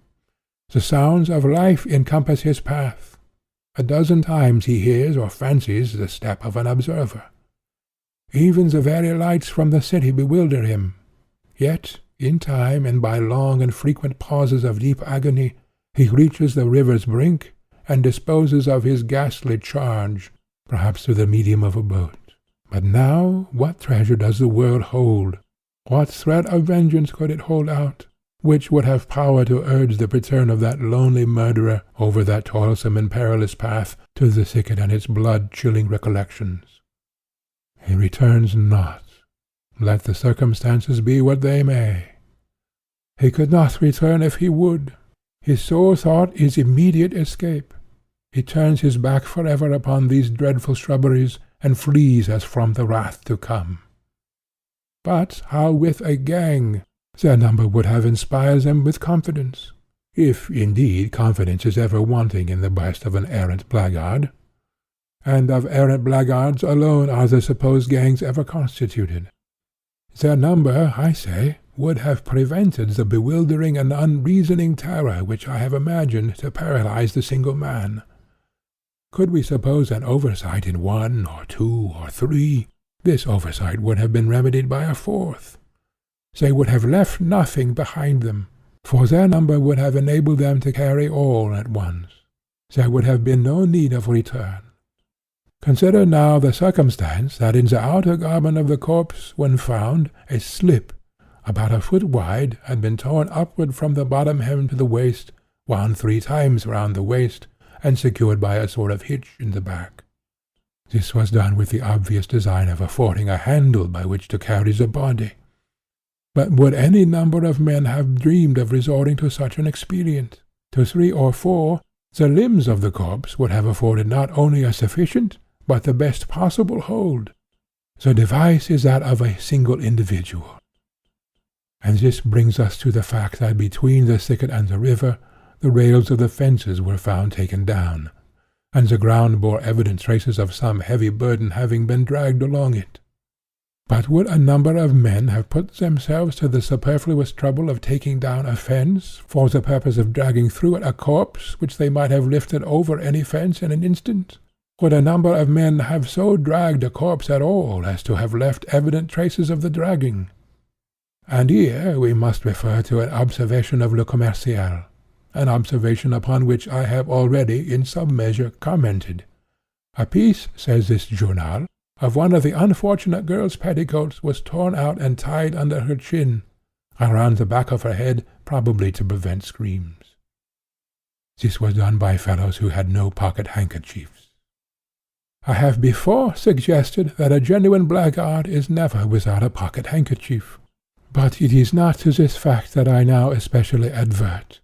Speaker 1: The sounds of life encompass his path. A dozen times he hears or fancies the step of an observer. Even the very lights from the city bewilder him. Yet, in time, and by long and frequent pauses of deep agony, he reaches the river's brink, and disposes of his ghastly charge, perhaps through the medium of a boat. But now what treasure does the world hold? What threat of vengeance could it hold out? which would have power to urge the return of that lonely murderer over that toilsome and perilous path to the thicket and its blood-chilling recollections. He returns not, let the circumstances be what they may. He could not return if he would. His sole thought is immediate escape. He turns his back forever upon these dreadful shrubberies, and flees as from the wrath to come. But how with a gang? Their number would have inspired them with confidence, if indeed confidence is ever wanting in the breast of an errant blackguard. And of errant blackguards alone are the supposed gangs ever constituted. Their number, I say, would have prevented the bewildering and unreasoning terror which I have imagined to paralyze the single man. Could we suppose an oversight in one, or two, or three, this oversight would have been remedied by a fourth. They would have left nothing behind them, for their number would have enabled them to carry all at once. There would have been no need of return. Consider now the circumstance that in the outer garment of the corpse, when found, a slip, about a foot wide, had been torn upward from the bottom hem to the waist, wound 3 times round the waist, and secured by a sort of hitch in the back. This was done with the obvious design of affording a handle by which to carry the body. But would any number of men have dreamed of resorting to such an expedient? To 3 or 4, the limbs of the corpse would have afforded not only a sufficient, but the best possible hold. The device is that of a single individual. And this brings us to the fact that between the thicket and the river, the rails of the fences were found taken down, and the ground bore evident traces of some heavy burden having been dragged along it. But would a number of men have put themselves to the superfluous trouble of taking down a fence, for the purpose of dragging through it a corpse which they might have lifted over any fence in an instant? Would a number of men have so dragged a corpse at all as to have left evident traces of the dragging? And here we must refer to an observation of Le Commerciel, an observation upon which I have already in some measure commented. A piece, says this journal, of one of the unfortunate girl's petticoats was torn out and tied under her chin, around the back of her head, probably to prevent screams. This was done by fellows who had no pocket handkerchiefs. I have before suggested that a genuine blackguard is never without a pocket handkerchief, but it is not to this fact that I now especially advert.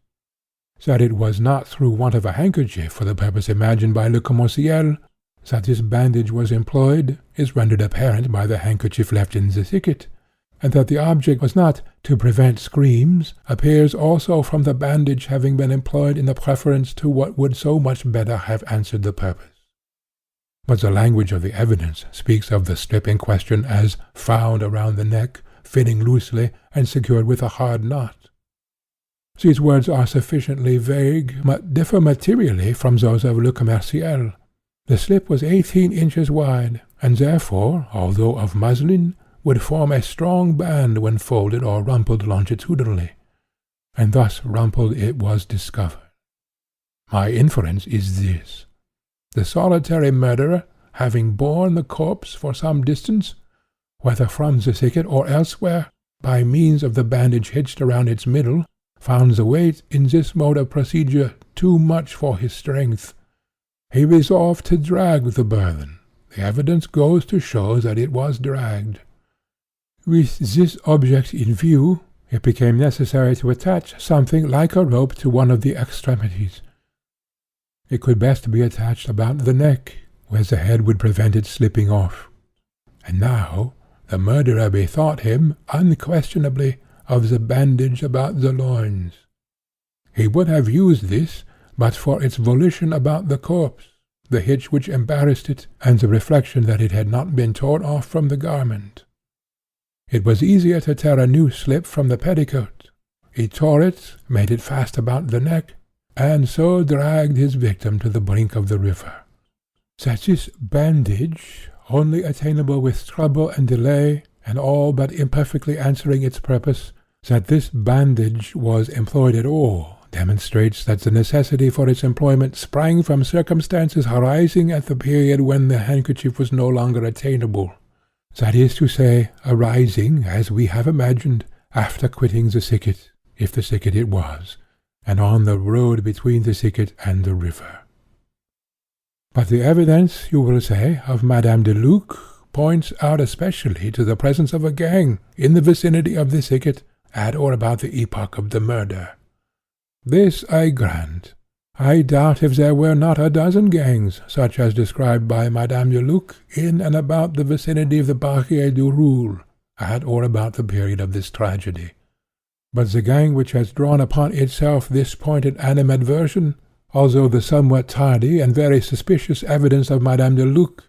Speaker 1: That it was not through want of a handkerchief for the purpose imagined by Le Commerciel that this bandage was employed is rendered apparent by the handkerchief left in the thicket, and that the object was not to prevent screams appears also from the bandage having been employed in the preference to what would so much better have answered the purpose. But the language of the evidence speaks of the slip in question as found around the neck, fitting loosely, and secured with a hard knot. These words are sufficiently vague, but differ materially from those of Le Commerciel. The slip was 18 inches wide, and therefore, although of muslin, would form a strong band when folded or rumpled longitudinally, and thus rumpled it was discovered. My inference is this: the solitary murderer, having borne the corpse for some distance, whether from the thicket or elsewhere, by means of the bandage hitched around its middle, found the weight in this mode of procedure too much for his strength. He resolved to drag the burthen. The evidence goes to show that it was dragged. With this object in view, it became necessary to attach something like a rope to one of the extremities. It could best be attached about the neck, where the head would prevent it slipping off. And now the murderer bethought him, unquestionably, of the bandage about the loins. He would have used this, but for its volition about the corpse, the hitch which embarrassed it, and the reflection that it had not been torn off from the garment. It was easier to tear a new slip from the petticoat. He tore it, made it fast about the neck, and so dragged his victim to the brink of the river. That this bandage, only attainable with trouble and delay, and all but imperfectly answering its purpose, that this bandage was employed at all, demonstrates that the necessity for its employment sprang from circumstances arising at the period when the handkerchief was no longer attainable, that is to say, arising, as we have imagined, after quitting the thicket, if the thicket it was, and on the road between the thicket and the river. But the evidence, you will say, of Madame Deluc points out especially to the presence of a gang in the vicinity of the thicket at or about the epoch of the murder. This I grant. I doubt if there were not a dozen gangs, such as described by Madame Deluc, in and about the vicinity of the Barrière du Roule, at or about the period of this tragedy. But the gang which has drawn upon itself this pointed animadversion, although the somewhat tardy and very suspicious evidence of Madame Deluc,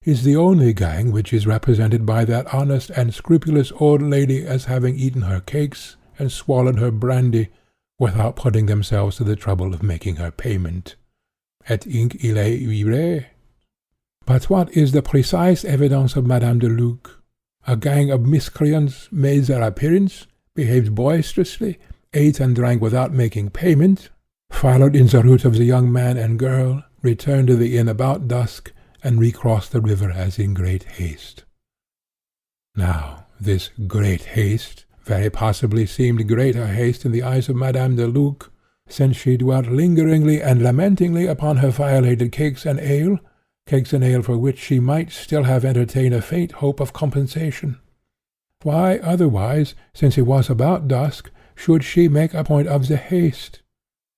Speaker 1: is the only gang which is represented by that honest and scrupulous old lady as having eaten her cakes and swallowed her brandy, without putting themselves to the trouble of making her payment. Et inc ille ire. But what is the precise evidence of Madame Deluc? A gang of miscreants made their appearance, behaved boisterously, ate and drank without making payment, followed in the route of the young man and girl, returned to the inn about dusk, and recrossed the river as in great haste. Now, this great haste very possibly seemed greater haste in the eyes of Madame Deluc, since she dwelt lingeringly and lamentingly upon her violated cakes and ale for which she might still have entertained a faint hope of compensation. Why, otherwise, since it was about dusk, should she make a point of the haste?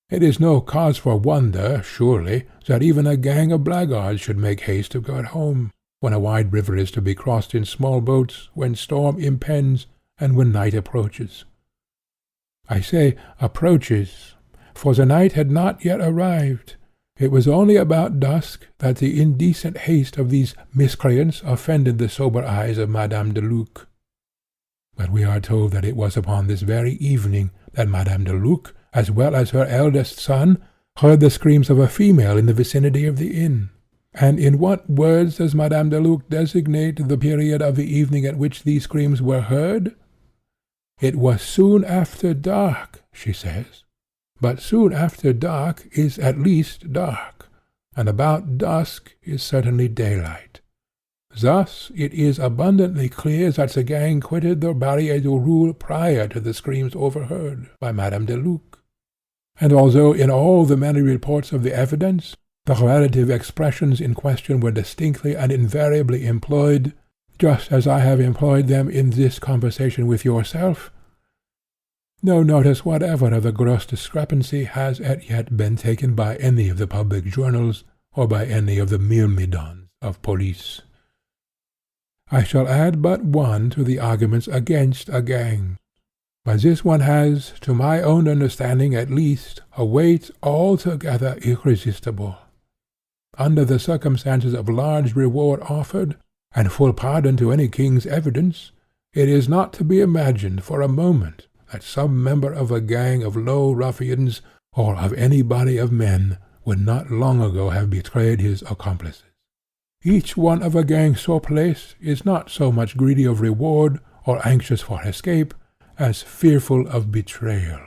Speaker 1: It is no cause for wonder, surely, that even a gang of blackguards should make haste to get home, when a wide river is to be crossed in small boats, when storm impends, and when night approaches. I say approaches, for the night had not yet arrived. It was only about dusk that the indecent haste of these miscreants offended the sober eyes of Madame Deluc. But we are told that it was upon this very evening that Madame Deluc, as well as her eldest son, heard the screams of a female in the vicinity of the inn. And in what words does Madame Deluc designate the period of the evening at which these screams were heard? It was soon after dark, she says. But soon after dark is at least dark, and about dusk is certainly daylight. Thus it is abundantly clear that the gang quitted the Barrière du Roule prior to the screams overheard by Madame Deluc. And although in all the many reports of the evidence, the relative expressions in question were distinctly and invariably employed, just as I have employed them in this conversation with yourself, no notice whatever of the gross discrepancy has as yet been taken by any of the public journals, or by any of the myrmidons of police. I shall add but one to the arguments against a gang, but this one has, to my own understanding at least, a weight altogether irresistible. Under the circumstances of large reward offered, and full pardon to any king's evidence, it is not to be imagined for a moment that some member of a gang of low ruffians, or of any body of men, would not long ago have betrayed his accomplices. Each one of a gang so placed is not so much greedy of reward, or anxious for escape, as fearful of betrayal.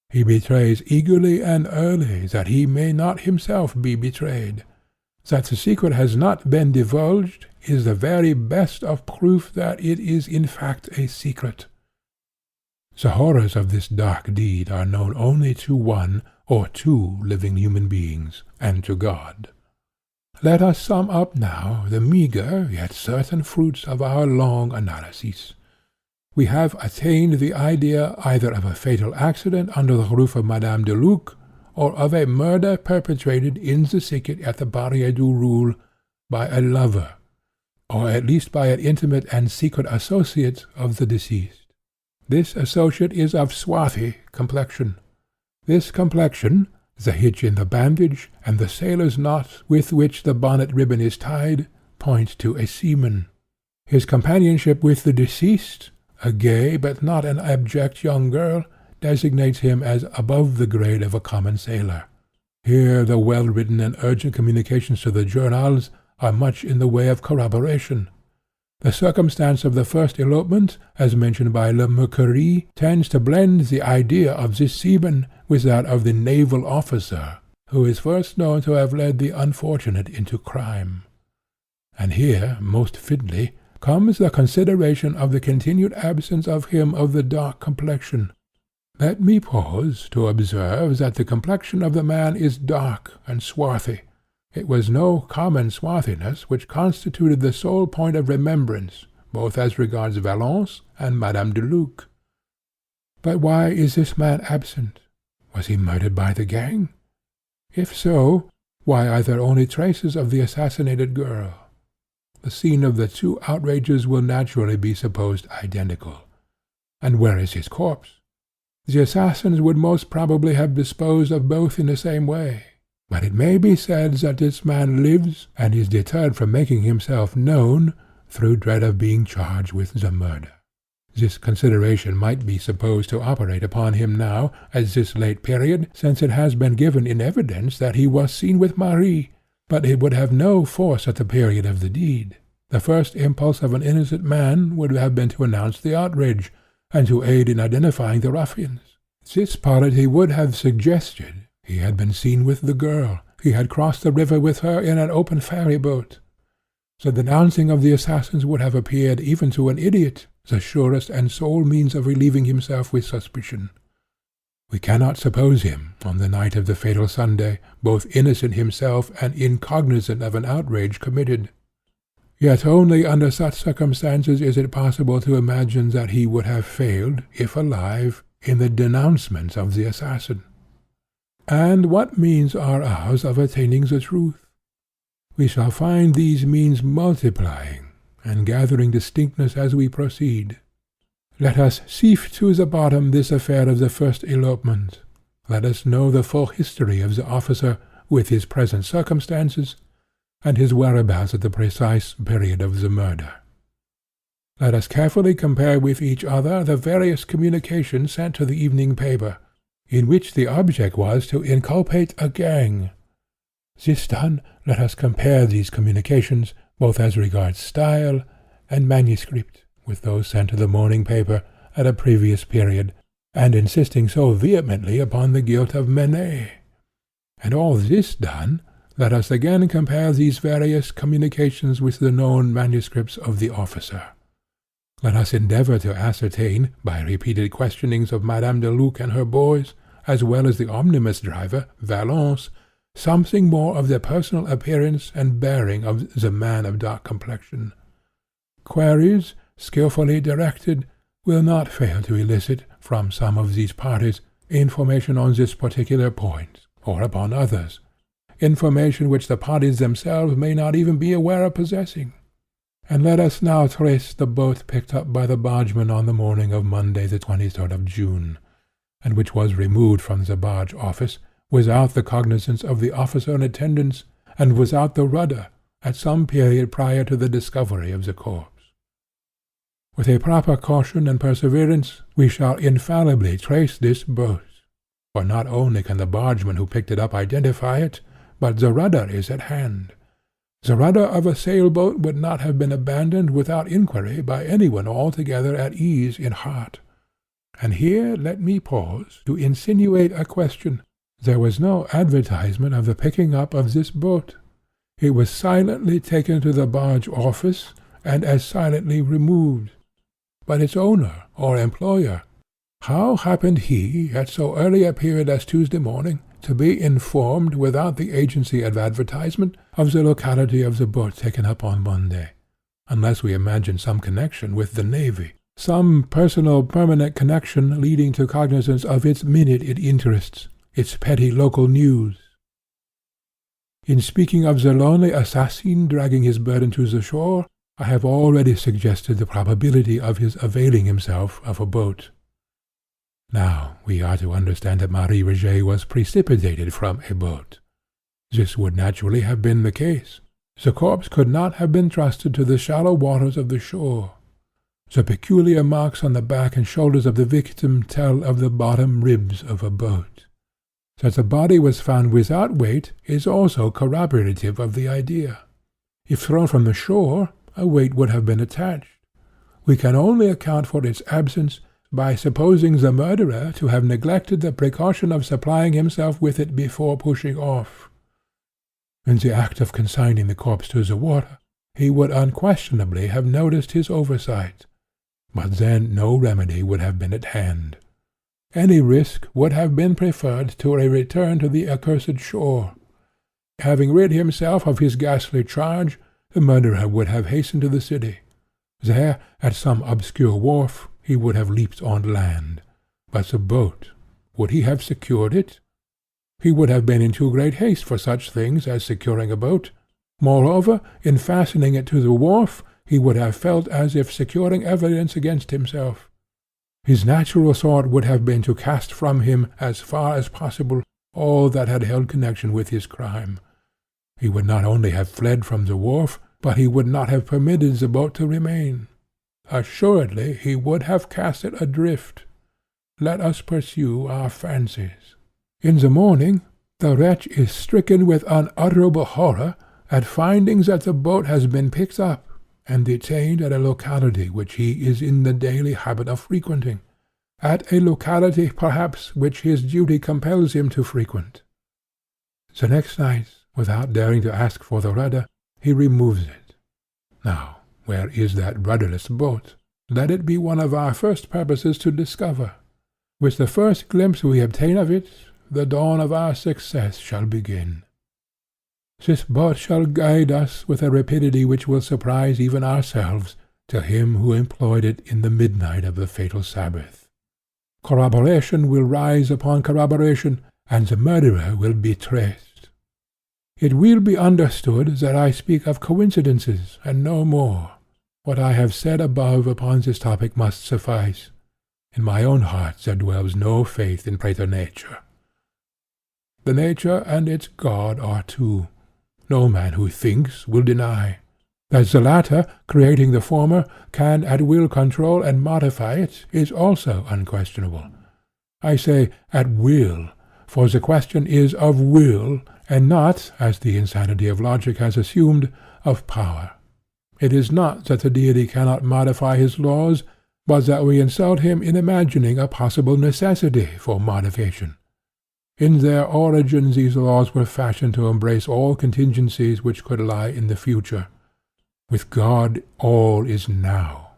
Speaker 1: He betrays eagerly and early, that he may not himself be betrayed. That the secret has not been divulged is the very best of proof that it is in fact a secret. The horrors of this dark deed are known only to one or two living human beings, and to God. Let us sum up now the meagre yet certain fruits of our long analysis. We have attained the idea either of a fatal accident under the roof of Madame Deluc, or of a murder perpetrated in the thicket at the Barrière du Roule by a lover, or at least by an intimate and secret associate of the deceased. This associate is of swarthy complexion. This complexion, the hitch in the bandage, and the sailor's knot with which the bonnet ribbon is tied, point to a seaman. His companionship with the deceased, a gay but not an abject young girl, designates him as above the grade of a common sailor. Here the well-written and urgent communications to the journals are much in the way of corroboration. The circumstance of the first elopement, as mentioned by Le Mercury, tends to blend the idea of this seaman with that of the naval officer, who is first known to have led the unfortunate into crime. And here, most fitly, comes the consideration of the continued absence of him of the dark complexion. Let me pause to observe that the complexion of the man is dark and swarthy. It was no common swarthiness which constituted the sole point of remembrance, both as regards Valence and Madame Deluc. But why is this man absent? Was he murdered by the gang? If so, why are there only traces of the assassinated girl? The scene of the two outrages will naturally be supposed identical. And where is his corpse? The assassins would most probably have disposed of both in the same way. But it may be said that this man lives, and is deterred from making himself known, through dread of being charged with the murder. This consideration might be supposed to operate upon him now, at this late period, since it has been given in evidence that he was seen with Marie, but it would have no force at the period of the deed. The first impulse of an innocent man would have been to announce the outrage, and to aid in identifying the ruffians. This polity would have suggested he had been seen with the girl, he had crossed the river with her in an open ferry-boat. The denouncing of the assassins would have appeared even to an idiot the surest and sole means of relieving himself with suspicion. We cannot suppose him, on the night of the fatal Sunday, both innocent himself and incognizant of an outrage committed. Yet only under such circumstances is it possible to imagine that he would have failed, if alive, in the denouncement of the assassin. And what means are ours of attaining the truth? We shall find these means multiplying, and gathering distinctness as we proceed. Let us sift to the bottom this affair of the first elopement. Let us know the full history of the officer, with his present circumstances, and his whereabouts at the precise period of the murder. Let us carefully compare with each other the various communications sent to the evening paper, in which the object was to inculpate a gang. This done, let us compare these communications, both as regards style and manuscript, with those sent to the morning paper at a previous period, and insisting so vehemently upon the guilt of Manet. And all this done, let us again compare these various communications with the known manuscripts of the officer. Let us endeavour to ascertain, by repeated questionings of Madame Deluc and her boys, as well as the omnibus driver, Valence, something more of the personal appearance and bearing of the man of dark complexion. Queries, skilfully directed, will not fail to elicit, from some of these parties, information on this particular point, or upon others, information which the parties themselves may not even be aware of possessing. And let us now trace the boat picked up by the bargeman on the morning of Monday the 23rd of June, and which was removed from the barge office, without the cognizance of the officer in attendance, and without the rudder, at some period prior to the discovery of the corpse. With a proper caution and perseverance, we shall infallibly trace this boat, for not only can the bargeman who picked it up identify it, but the rudder is at hand. The rudder of a sailboat would not have been abandoned without inquiry by any one altogether at ease in heart. And here let me pause to insinuate a question. There was no advertisement of the picking up of this boat. It was silently taken to the barge office, and as silently removed. But its owner, or employer, how happened he, at so early a period as Tuesday morning, to be informed, without the agency of advertisement, of the locality of the boat taken up on Monday, unless we imagine some connection with the navy, some personal permanent connection leading to cognizance of its minute interests, its petty local news? In speaking of the lonely assassin dragging his burden to the shore, I have already suggested the probability of his availing himself of a boat. Now we are to understand that Marie Rogêt was precipitated from a boat. This would naturally have been the case. The corpse could not have been trusted to the shallow waters of the shore. The peculiar marks on the back and shoulders of the victim tell of the bottom ribs of a boat. That the body was found without weight is also corroborative of the idea. If thrown from the shore, a weight would have been attached. We can only account for its absence by supposing the murderer to have neglected the precaution of supplying himself with it before pushing off. In the act of consigning the corpse to the water, he would unquestionably have noticed his oversight, but then no remedy would have been at hand. any risk would have been preferred to a return to the accursed shore. Having rid himself of his ghastly charge, the murderer would have hastened to the city. There, at some obscure wharf, he would have leaped on land. But the boat, would he have secured it? He would have been in too great haste for such things as securing a boat. Moreover, in fastening it to the wharf, he would have felt as if securing evidence against himself. His natural thought would have been to cast from him, as far as possible, all that had held connection with his crime. He would not only have fled from the wharf, but he would not have permitted the boat to remain. Assuredly he would have cast it adrift. Let us pursue our fancies. In the morning, the wretch is stricken with unutterable horror at finding that the boat has been picked up and detained at a locality which he is in the daily habit of frequenting, at a locality perhaps which his duty compels him to frequent. The next night, without daring to ask for the rudder, he removes it. Now, where is that rudderless boat? Let it be one of our first purposes to discover. With the first glimpse we obtain of it, the dawn of our success shall begin. This boat shall guide us with a rapidity which will surprise even ourselves, to him who employed it in the midnight of the fatal Sabbath. Corroboration will rise upon corroboration, and the murderer will be traced. It will be understood that I speak of coincidences, and no more. What I have said above upon this topic must suffice. In my own heart there dwells no faith in praeternature. The nature and its God are two. No man who thinks will deny. That the latter, creating the former, can at will control and modify it, is also unquestionable. I say at will, for the question is of will, and not, as the insanity of logic has assumed, of power. It is not that the deity cannot modify his laws, but that we insult him in imagining a possible necessity for modification. In their origin these laws were fashioned to embrace all contingencies which could lie in the future. With God all is now.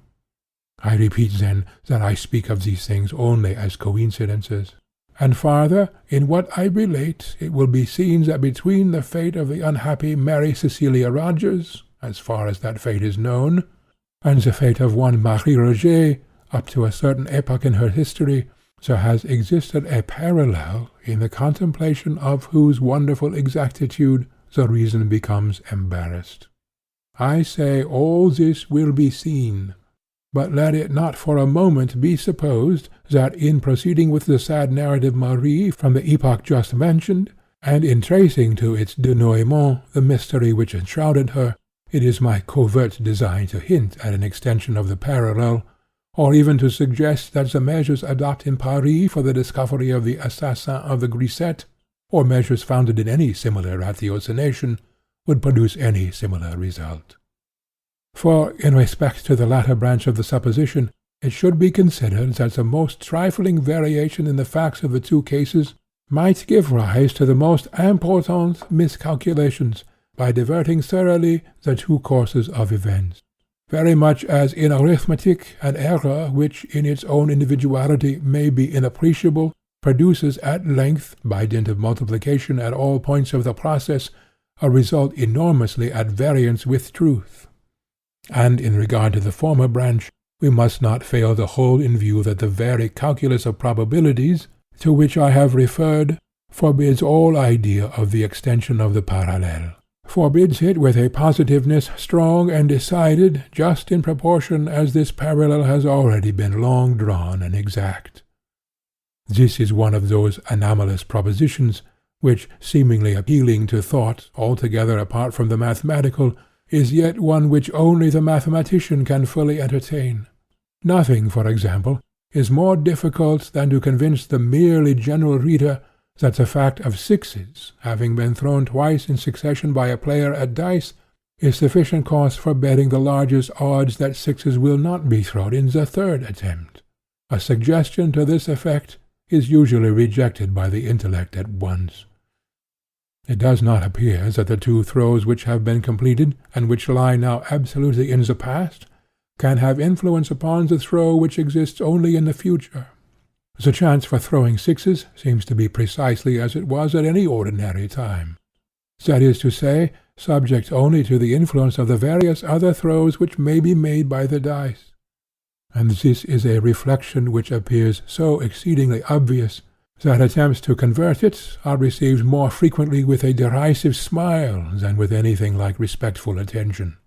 Speaker 1: I repeat then that I speak of these things only as coincidences. And farther, in what I relate, it will be seen that between the fate of the unhappy Mary Cecilia Rogers, as far as that fate is known, and the fate of one Marie Rogêt, up to a certain epoch in her history, there has existed a parallel in the contemplation of whose wonderful exactitude the reason becomes embarrassed. I say all this will be seen, but let it not for a moment be supposed that in proceeding with the sad narrative Marie from the epoch just mentioned, and in tracing to its denouement the mystery which enshrouded her, it is my covert design to hint at an extension of the parallel, or even to suggest that the measures adopted in Paris for the discovery of the assassin of the grisette, or measures founded in any similar ratiocination, would produce any similar result. For, in respect to the latter branch of the supposition, it should be considered that the most trifling variation in the facts of the two cases might give rise to the most important miscalculations, by diverting thoroughly the two courses of events. Very much as in arithmetic an error which in its own individuality may be inappreciable, produces at length, by dint of multiplication at all points of the process, a result enormously at variance with truth. And in regard to the former branch, we must not fail to hold in view that the very calculus of probabilities, to which I have referred, forbids all idea of the extension of the parallel, forbids it with a positiveness strong and decided, just in proportion as this parallel has already been long drawn and exact. This is one of those anomalous propositions, which, seemingly appealing to thought altogether apart from the mathematical, is yet one which only the mathematician can fully entertain. Nothing, for example, is more difficult than to convince the merely general reader that the fact of sixes having been thrown twice in succession by a player at dice is sufficient cause for betting the largest odds that sixes will not be thrown in the third attempt. A suggestion to this effect is usually rejected by the intellect at once. It does not appear that the two throws which have been completed, and which lie now absolutely in the past, can have influence upon the throw which exists only in the future. The chance for throwing sixes seems to be precisely as it was at any ordinary time, that is to say, subject only to the influence of the various other throws which may be made by the dice. And this is a reflection which appears so exceedingly obvious, that attempts to convert it are received more frequently with a derisive smile than with anything like respectful attention.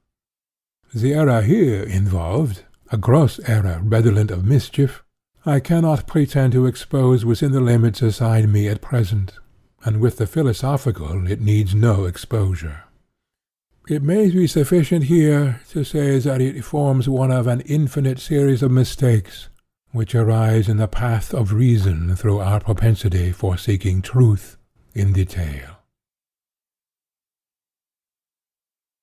Speaker 1: The error here involved, a gross error redolent of mischief, I cannot pretend to expose within the limits assigned me at present, and with the philosophical it needs no exposure. It may be sufficient here to say that it forms one of an infinite series of mistakes, which arise in the path of reason through our propensity for seeking truth in detail.